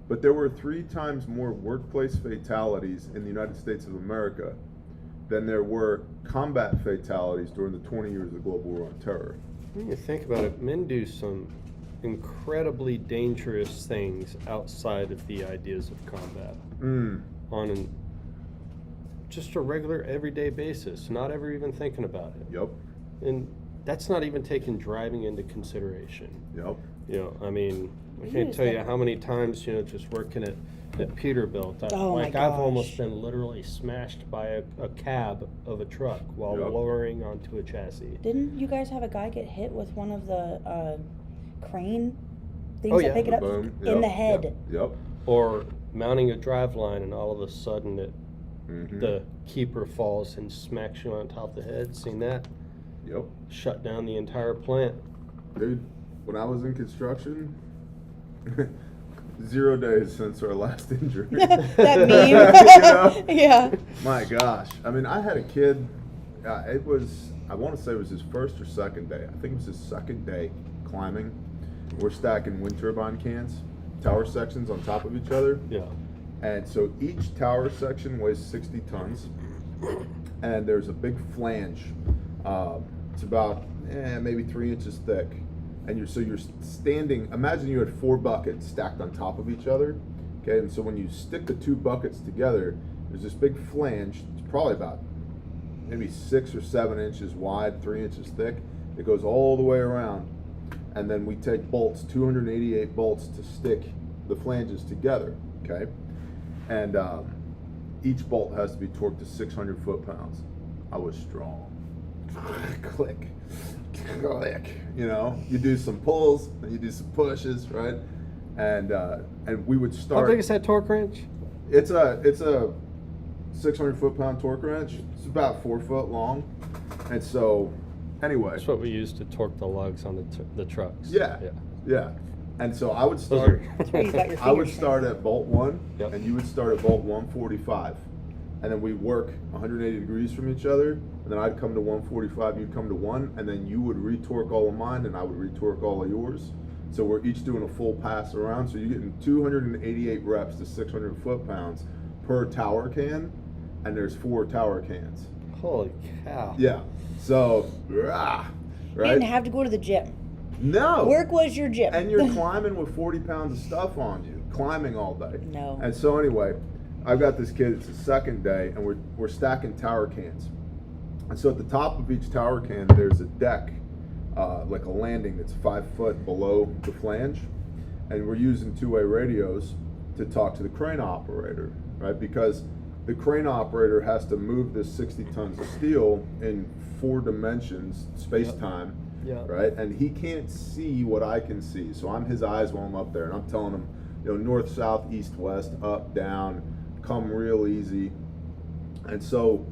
But there were 3 times more workplace fatalities in the United States of America than there were combat fatalities during the 20 years of the global war on terror. When you think about it, men do some incredibly dangerous things outside of the ideas of combat on just a regular everyday basis, not ever even thinking about it. Yep. And that's not even taking driving into consideration. Yep. I mean, I can't tell you how many times, just working at Peterbilt, Oh my I've gosh. almost been literally smashed by a cab of a truck while Yep. lowering onto a chassis. Didn't you guys have a guy get hit with one of the crane things Oh, that yeah. pick it The up boom. in Yep. the head? Yep. Or mounting a drive line and all of a sudden Mhm. the keeper falls and smacks you on top of the head. Seen that? Yep. Shut down the entire plant. Dude, when I was in construction, 0 days since our last injury. That meme. You know? Yeah. My gosh. I mean, I had a kid, I want to say it was his first or second day. I think it was his second day climbing. We're stacking wind turbine cans, tower sections on top of each other. Yeah. And so each tower section weighs 60 tons. And there's a big flange. It's about maybe 3 inches thick. And you're standing, imagine you had 4 buckets stacked on top of each other. Okay, and so when you stick the 2 buckets together, there's this big flange. It's probably about maybe 6 or 7 inches wide, 3 inches thick. It goes all the way around. And then we take bolts, 288 bolts, to stick the flanges together. Okay, and each bolt has to be torqued to 600 foot-pounds. I was strong. Click, click. You do some pulls, and you do some pushes, right? And we would start. How big is that torque wrench? It's a 600 foot-pound torque wrench. It's about 4 foot long, and so anyway. That's what we use to torque the lugs on the trucks. Yeah. And so I would Those start. are- That's where you got your I would fingers start at bolt 1, Yep. and you would start at bolt 145. and then we work 180 degrees from each other, and then I'd come to 145, you'd come to 1, and then you would retorque all of mine, and I would retorque all of yours. So we're each doing a full pass around, so you're getting 288 reps to 600 foot-pounds per tower can, and there's 4 tower cans. Holy cow. Yeah, so, right? You didn't have to go to the gym. No. Work was your gym. And you're climbing with 40 pounds of stuff on you, climbing all day. No. And so anyway, I've got this kid, it's the second day, and we're stacking tower cans. And so at the top of each tower can, there's a deck, like a landing that's 5 foot below the flange. And we're using two-way radios to talk to the crane operator, right? Because the crane operator has to move this 60 tons of steel in 4 dimensions, space-time, right? And he can't see what I can see. So I'm his eyes while I'm up there, and I'm telling him, north, south, east, west, up, down, come real easy. And so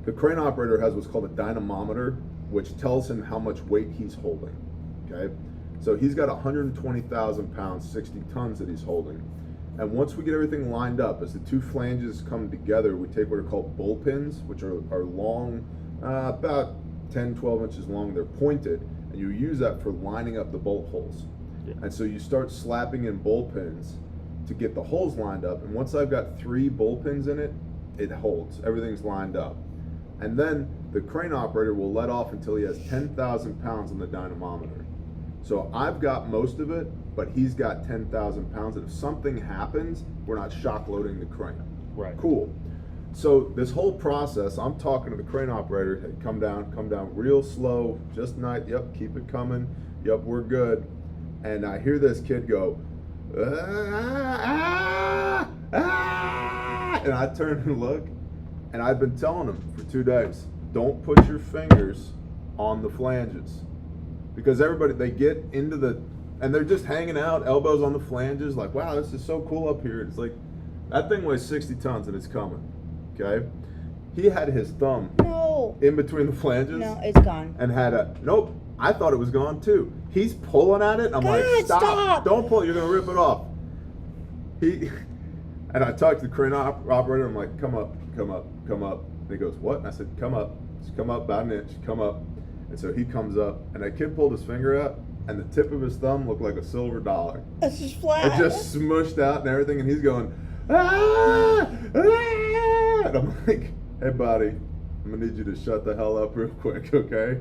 the crane operator has what's called a dynamometer, which tells him how much weight he's holding, okay? So he's got 120,000 pounds, 60 tons that he's holding. And once we get everything lined up, as the 2 flanges come together, we take what are called bullpins, which are long, about 10, 12 inches long. They're pointed, and you use that for lining up the bolt holes. Yeah. And so you start slapping in bullpins to get the holes lined up. And once I've got 3 bullpins in it, it holds. Everything's lined up. And then the crane operator will let off until he has 10,000 pounds on the dynamometer. So I've got most of it, but he's got 10,000 pounds. And if something happens, we're not shock loading the crane. Right. Cool. So this whole process, I'm talking to the crane operator, hey, come down real slow, just night, yep, keep it coming, yep, we're good. And I hear this kid go, and I turn and look, and I've been telling him for 2 days, don't put your fingers on the flanges. Because everybody, they get into and they're just hanging out, elbows on the flanges, like, wow, this is so cool up here. It's like, that thing weighs 60 tons and it's coming, okay? He had his thumb in between the flanges. No, it's gone. And had nope, I thought it was gone too. He's pulling at it. I'm God, like, stop. Don't pull, you're gonna rip it off. And I talked to the crane operator, I'm like, come up. And he goes, what? And I said, come up. Just come up about an inch, come up. And so he comes up, and that kid pulled his finger up, and the tip of his thumb looked like a silver dollar. It's just flat. It just smushed out and everything, and he's going, ah! And I'm like, hey buddy, I'm gonna need you to shut the hell up real quick, okay?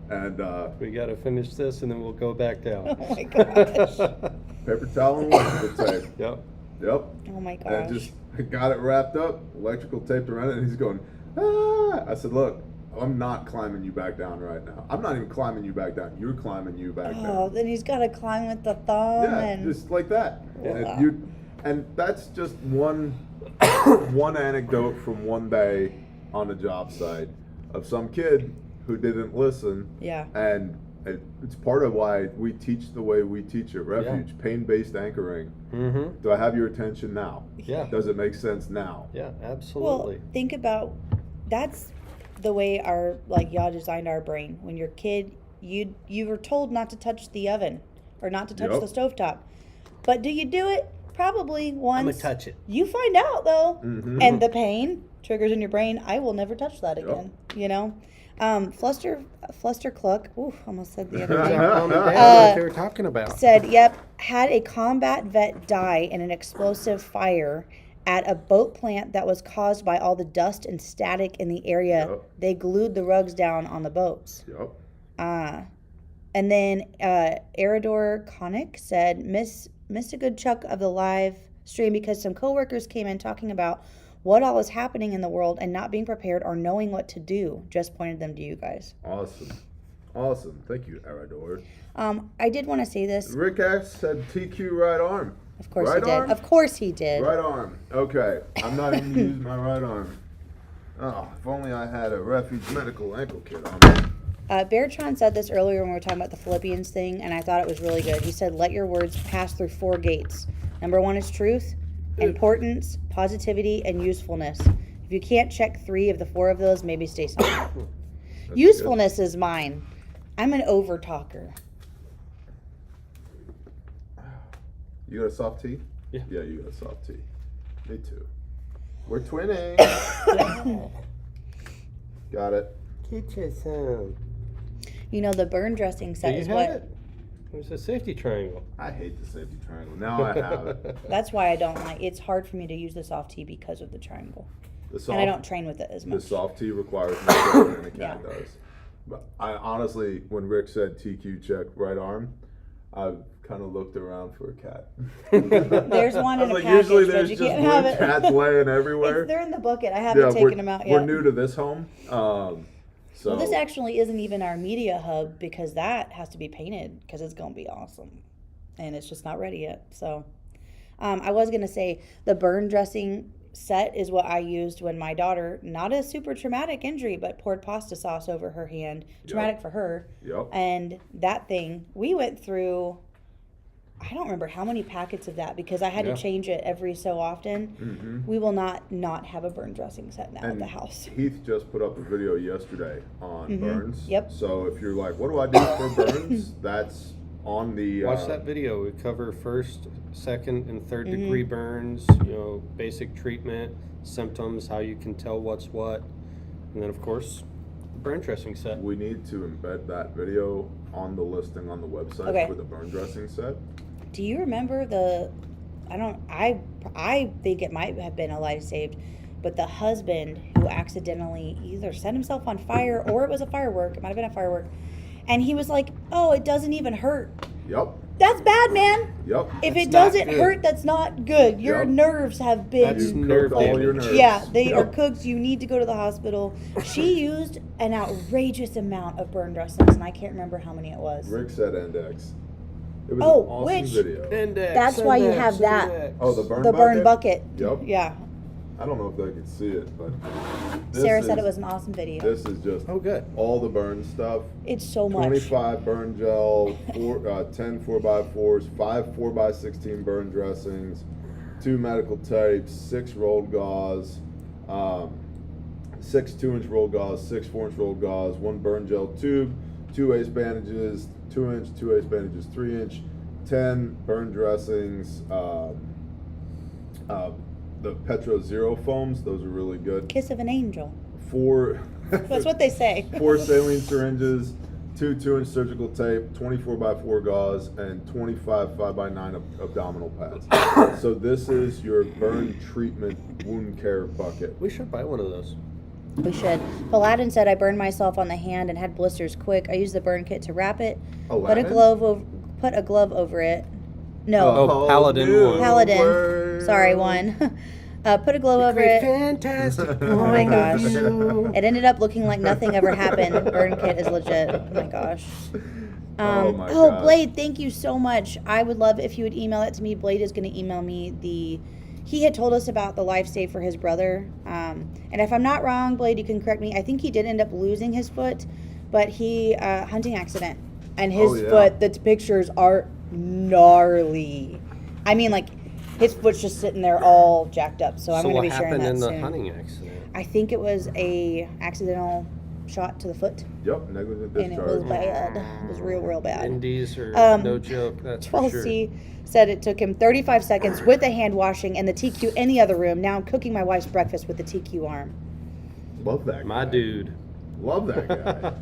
And we gotta finish this and then we'll go back down. Oh my gosh. Paper towel and electrical tape. Yep. Oh my gosh. And just got it wrapped up, electrical taped around it, and he's going, ah! I said, look, I'm not climbing you back down right now. I'm not even climbing you back down. You're climbing you back down. Oh, then he's got to climb with the thumb. Yeah, and just like that. Wow. And that's just one anecdote from one day on a job site of some kid who didn't listen. Yeah. And it's part of why we teach the way we teach at Refuge, pain-based anchoring. Mm-hmm. Do I have your attention now? Yeah. Does it make sense now? Yeah, absolutely. Well, think about, that's the way y'all designed our brain. When you're a kid, you were told not to touch the oven or not to touch the stovetop. But do you do it? Probably once. I'm gonna touch it. You find out though. Mm-hmm. And the pain triggers in your brain, I will never touch that again. You know? Fluster Cluck, almost said the other name. What they were talking about. Said, yep, had a combat vet die in an explosive fire at a boat plant that was caused by all the dust and static in the area. Yep. They glued the rugs down on the boats. Yep. And then Arador Connick said, missed a good chunk of the live stream because some coworkers came in talking about what all is happening in the world and not being prepared or knowing what to do. Just pointed them to you guys. Awesome. Thank you, Arador. I did want to say this. Rick X said TQ right arm. Of course right he did. arm? Of course he did. Right arm. Okay. I'm not even going to use my right arm. Oh, if only I had a Refuge Medical ankle kit on me. Bertrand said this earlier when we were talking about the Philippians thing, and I thought it was really good. He said, let your words pass through 4 gates. Number 1 is truth, importance, positivity, and usefulness. If you can't check 3 of the 4 of those, maybe stay silent. Usefulness is mine. I'm an over talker. You got a soft tea? Yeah. Yeah, you got a soft tea. Me too. We're twinning. Got it. Get you some. You know, the burn dressing set Do you is have what. it? There's a safety triangle. I hate the safety triangle. Now I have it. That's why I don't like. It's hard for me to use the soft T because of the triangle, and I don't train with it as The much. soft T requires more training than a cat Yeah. does. But I honestly, when Rick said TQ check right arm, I kind of looked around for a cat. There's one I in was a like, package, usually but there's you just can't blue have it. cats laying everywhere. They're in the bucket. I haven't taken them out yet. We're new to this home. So Well, this actually isn't even our media hub because that has to be painted because it's going to be awesome. And it's just not ready yet. So I was going to say the burn dressing set is what I used when my daughter, not a super traumatic injury, but poured pasta sauce over her hand. Traumatic for her. Yep. And that thing, we went through, I don't remember how many packets of that because I had to change it every so often. Mm-hmm. We will not have a burn dressing set now at the house. Heath just put up a video yesterday on burns. Yep. So if you're like, what do I do for burns? That's on the. Watch that video. We cover first, second, and third degree burns. Basic treatment, symptoms, how you can tell what's what, and then of course, the burn dressing set. We need to embed that video on the listing on the website for the burn dressing set. Do you remember I think it might have been a life saved, but the husband who accidentally either set himself on fire or it was a firework, it might have been a firework, and he was like, oh, it doesn't even hurt. Yep. That's bad, man. Yep. If That's it not doesn't good. hurt, that's not good. Your Yep. nerves have been... That's You nerve cooked all your damage. nerves. Yeah, they are Yep. cooked. You need to go to the hospital. She used an outrageous amount of burn dressings, and I can't remember how many it was. Rick said index. It was Oh, an awesome which- video. Index, That's why you index, have that. index. Oh, the burn The bucket? burn bucket. Yep. Yeah. I don't know if they could see it, but this Sarah said is- it was an awesome video. This is just Oh, good. all the burn stuff. It's so much. 25 burn gel, 10 4x4s, 5 4x16 burn dressings, 2 medical tapes, 6 rolled gauze, 6 2-inch rolled gauze, 6 4-inch rolled gauze, 1 burn gel tube, 2 ace bandages, 2-inch, 2 ace bandages, 3-inch, 10 burn dressings, the Petro Zero foams, those are really good. Kiss of an angel. 4 That's what they say. 4 saline syringes, 2 2-inch surgical tape, 24x4 gauze, and 25 5x9 abdominal pads. So this is your burn treatment wound care bucket. We should buy one of those. We should. Paladin said I burned myself on the hand and had blisters quick. I used the burn kit to wrap it. Aladdin? Put a glove over it. No. Oh, Paladin new one. Paladin. word. Sorry, one. Put a glove over it. Fantastic. Oh my gosh. review. It ended up looking like nothing ever happened. Burn kit is legit. Oh my gosh. Oh my gosh. Blade, thank you so much. I would love if you would email it to me. Blade is going to email me he had told us about the life save for his brother. And if I'm not wrong, Blade, you can correct me. I think he did end up losing his foot, but hunting accident. And his foot, the pictures are gnarly. I mean, like, his foot's just sitting there all jacked up. So I'm going to be sharing that what happened in the soon. hunting accident? I think it was a accidental shot to the foot, Yep, negligent and it was discharge. bad. It was real bad. Indies are no joke, that's for sure. 12C said it took him 35 seconds with the hand washing and the TQ in the other room. Now I'm cooking my wife's breakfast with the TQ arm. Love that guy. My dude. Love that guy.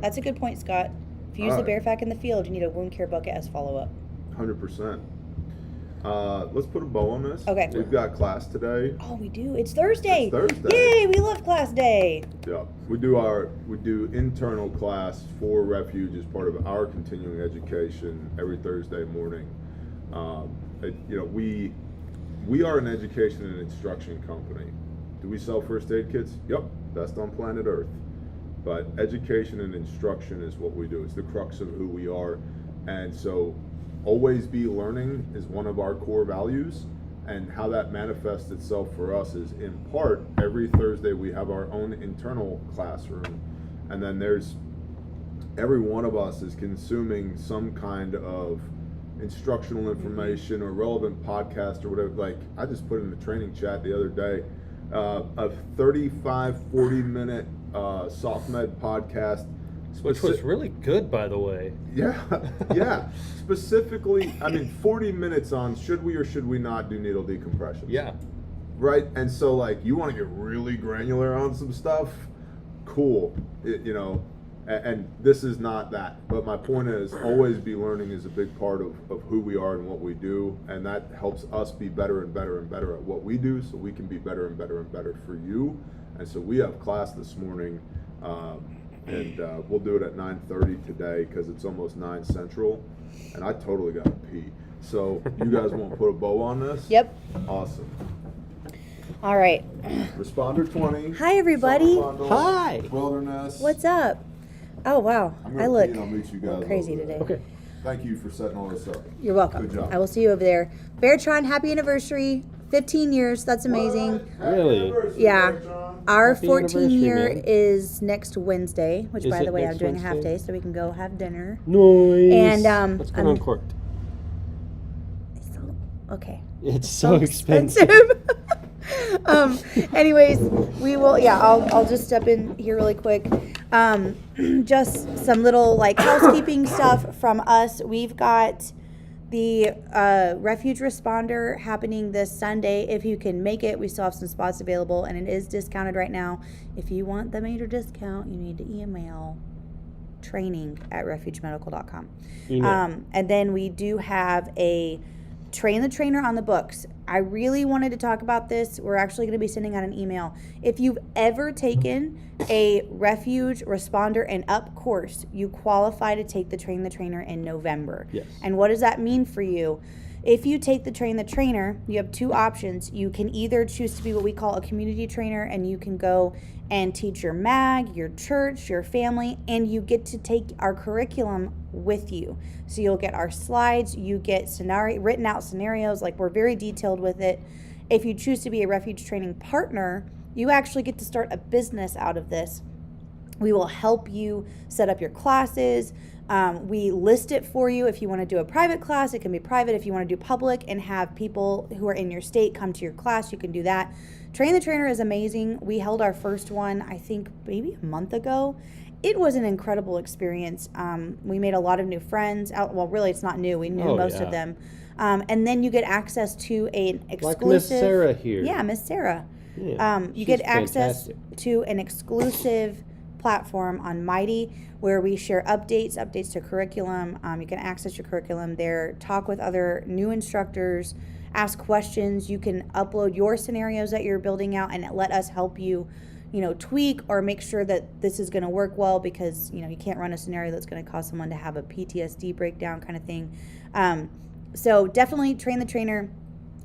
That's a good point, Scott. If you use the Alright. bear fac in the field, you need a wound care bucket as follow-up. 100%. Let's put a bow on this. Okay. We've got class today. Oh, we do. It's Thursday. It's Thursday. Yay, we love class day. Yeah, we do internal class for Refuge as part of our continuing education every Thursday morning. We are an education and instruction company. Do we sell first aid kits? Yep, best on planet Earth. But education and instruction is what we do. It's the crux of who we are, and so always be learning is one of our core values. And how that manifests itself for us is, in part, every Thursday we have our own internal classroom, and then every one of us is consuming some kind of instructional information or relevant podcast or whatever. Like, I just put in the training chat the other day, a 35-40 minute soft med podcast Which was really good, by the way. Yeah, yeah. Specifically, I mean, 40 minutes on should we or should we not do needle decompressions? Yeah. Right? And so, like, you want to get really granular on some stuff? Cool. And this is not that. But my point is, always be learning is a big part of who we are and what we do. And that helps us be better and better and better at what we do so we can be better and better and better for you. And so we have class this morning. And we'll do it at 9:30 today because it's almost 9 Central, and I totally got to pee. So you guys want to put a bow on this? Yep. Awesome. All right. Responder 20. Hi, everybody. Summer Bundle, Hi. Wilderness. What's up? Oh, wow. I'm I gonna look pee and I'll meet you a little guys crazy over there. today. Okay. Thank you for setting all this up. You're welcome. Good job. I will see you over there. Beartron, happy anniversary. 15 years. That's amazing. What? Happy Really? anniversary, Yeah. Bertrand. Our Happy 14 anniversary, year man. is next Wednesday, which, Is by it the way, I'm next doing a half Wednesday? day so we can go have dinner. Nice. And, let's go I'm- uncorked. Okay. It's so expensive. Anyways, we will. Yeah, I'll just step in here really quick. Just some little like housekeeping stuff from us. We've got the Refuge Responder happening this Sunday. If you can make it, we still have some spots available, and it is discounted right now. If you want the major discount, you need to email training@refugemedical.com. And then we do have a Train the Trainer on the books. I really wanted to talk about this. We're actually going to be sending out an email. If you've ever taken a Refuge Responder and Up course, you qualify to take the Train the Trainer in November. Yes. And what does that mean for you? If you take the Train the Trainer, you have two options. You can either choose to be what we call a community trainer, and you can go and teach your MAG, your church, your family, and you get to take our curriculum with you. So you'll get our slides, you get written out scenarios, like we're very detailed with it. If you choose to be a Refuge Training partner, you actually get to start a business out of this. We will help you set up your classes. We list it for you. If you want to do a private class, it can be private. If you want to do public and have people who are in your state come to your class, you can do that. Train the Trainer is amazing. We held our first one, I think, maybe a month ago. It was an incredible experience. We made a lot of new friends. Well, really, it's not new. We knew most of them. And then you get access to an exclusive... Like Miss Sarah here. Yeah, Miss Sarah. Yeah, You she's get access fantastic. to an exclusive platform on Mighty where we share updates to curriculum. You can access your curriculum there, talk with other new instructors, ask questions. You can upload your scenarios that you're building out and let us help you, tweak or make sure that this is going to work well, because, you can't run a scenario that's going to cause someone to have a PTSD breakdown kind of thing. So definitely Train the Trainer.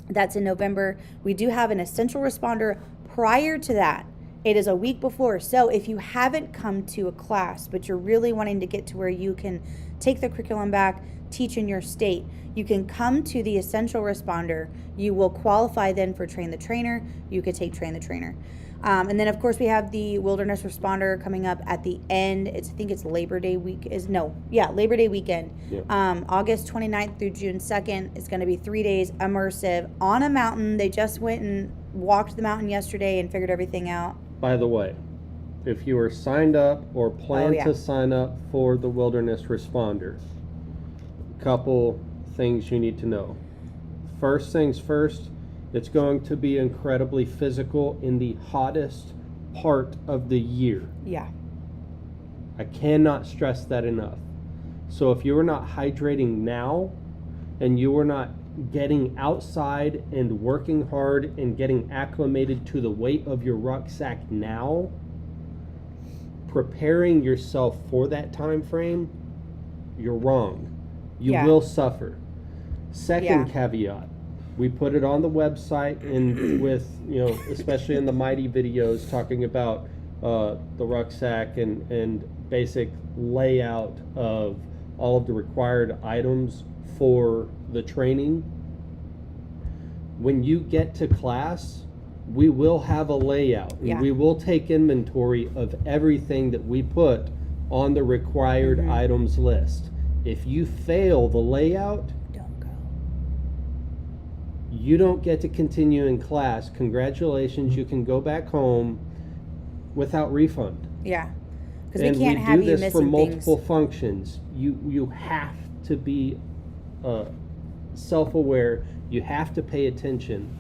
That's in November. We do have an essential responder prior to that. It is a week before. So if you haven't come to a class, but you're really wanting to get to where you can take the curriculum back, teach in your state, you can come to the essential responder. You will qualify then for Train the Trainer. You could take Train the Trainer. And then, of course, we have the Wilderness Responder coming up at the end. I think it's Labor Day Labor Day weekend. Yep. August 29th through June 2nd. It's going to be 3 days immersive on a mountain. They just went and walked the mountain yesterday and figured everything out. By the way, if you are signed up or plan yeah. to sign up for the Wilderness Responder, a couple things you need to know. First things first, it's going to be incredibly physical in the hottest part of the year. Yeah. I cannot stress that enough. So if you are not hydrating now and you are not getting outside and working hard and getting acclimated to the weight of your rucksack now, preparing yourself for that time frame, you're wrong. You Yeah. will suffer. Second Yeah. caveat, we put it on the website and with, especially in the Mighty videos talking about the rucksack and basic layout of all of the required items for the training. When you get to class, we will have a layout. Yeah. And we will take inventory of everything that we put on the required items list. If you fail the layout, Don't go. you don't get to continue in class. Congratulations, you can go back home without refund. Yeah. Because we can't have you do this missing for multiple things. functions. You have to be self-aware. You have to pay attention.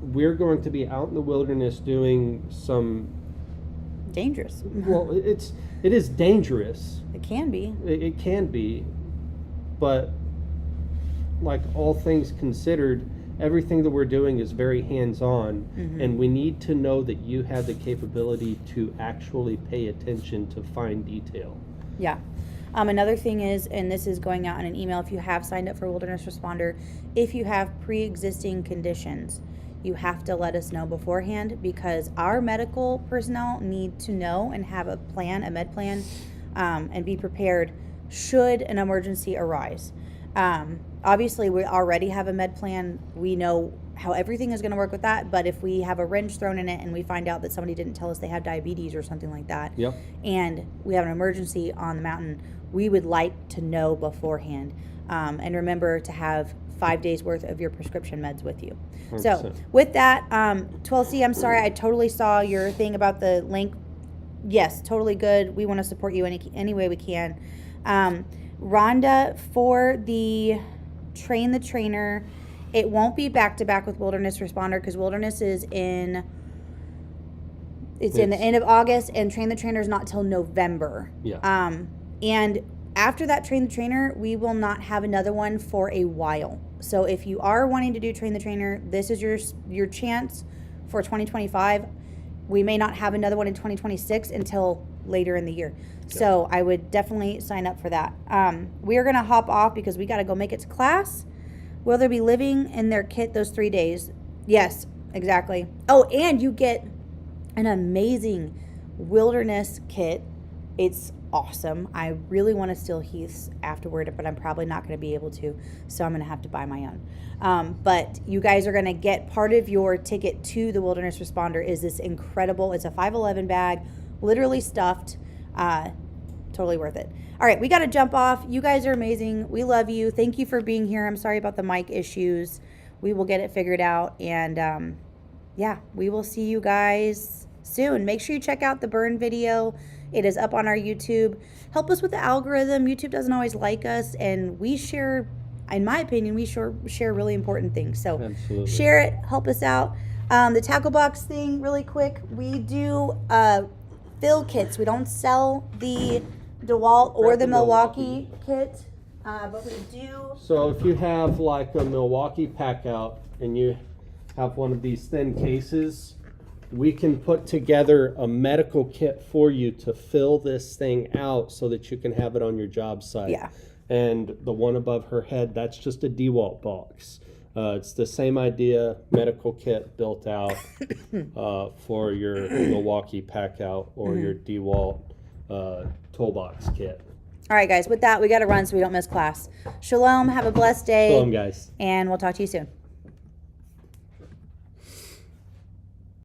We're going to be out in the wilderness doing some. Dangerous. Well, it is dangerous. It can be. It can be, but like all things considered, everything that we're doing is very hands-on, and we need to know that you have the capability to actually pay attention to fine detail. Yeah. Another thing is, and this is going out in an email, if you have signed up for Wilderness Responder, if you have pre-existing conditions, you have to let us know beforehand, because our medical personnel need to know and have a plan, a med plan, and be prepared should an emergency arise. Obviously, we already have a med plan. We know how everything is going to work with that. But if we have a wrench thrown in it and we find out that somebody didn't tell us they have diabetes or something like that, and we have an emergency on the mountain, we would like to know beforehand. And remember to have 5 days worth of your prescription meds with you. 100%. So with that, 12C, I'm sorry, I totally saw your thing about the link. Yes, totally good. We want to support you any way we can. Rhonda, for the Train the Trainer, it won't be back-to-back with Wilderness Responder, because Wilderness is in the end of August, and Train the Trainer is not till November. And after that Train the Trainer, we will not have another one for a while. So if you are wanting to do Train the Trainer, this is your chance for 2025. We may not have another one in 2026 until later in the year. So I would definitely sign up for that. We are going to hop off because we got to go make it to class. Will they be living in their kit those 3 days? Yes, exactly. Oh, and you get an amazing wilderness kit. It's awesome. I really want to steal Heath's afterward, but I'm probably not going to be able to, so I'm going to have to buy my own. But you guys are going to get part of your ticket to the Wilderness Responder is this incredible, it's a 511 bag, literally stuffed. Totally worth it. All right, we got to jump off. You guys are amazing. We love you. Thank you for being here. I'm sorry about the mic issues. We will get it figured out. And yeah, we will see you guys soon. Make sure you check out the burn video. It is up on our YouTube. Help us with the algorithm. YouTube doesn't always like us, and we share, in my opinion, we share really important things. So Absolutely. Share it. Help us out. The tackle box thing, really quick. We do fill kits. We don't sell the DeWalt or the Milwaukee kit, but we do. So if you have like a Milwaukee pack out and you have one of these thin cases, we can put together a medical kit for you to fill this thing out so that you can have it on your job site. Yeah. And the one above her head, that's just a DeWalt box. It's the same idea, medical kit built out for your Milwaukee pack out or your DeWalt toolbox kit. All right, guys, with that, we got to run so we don't miss class. Shalom. Have a blessed day. Shalom, guys. And we'll talk to you soon.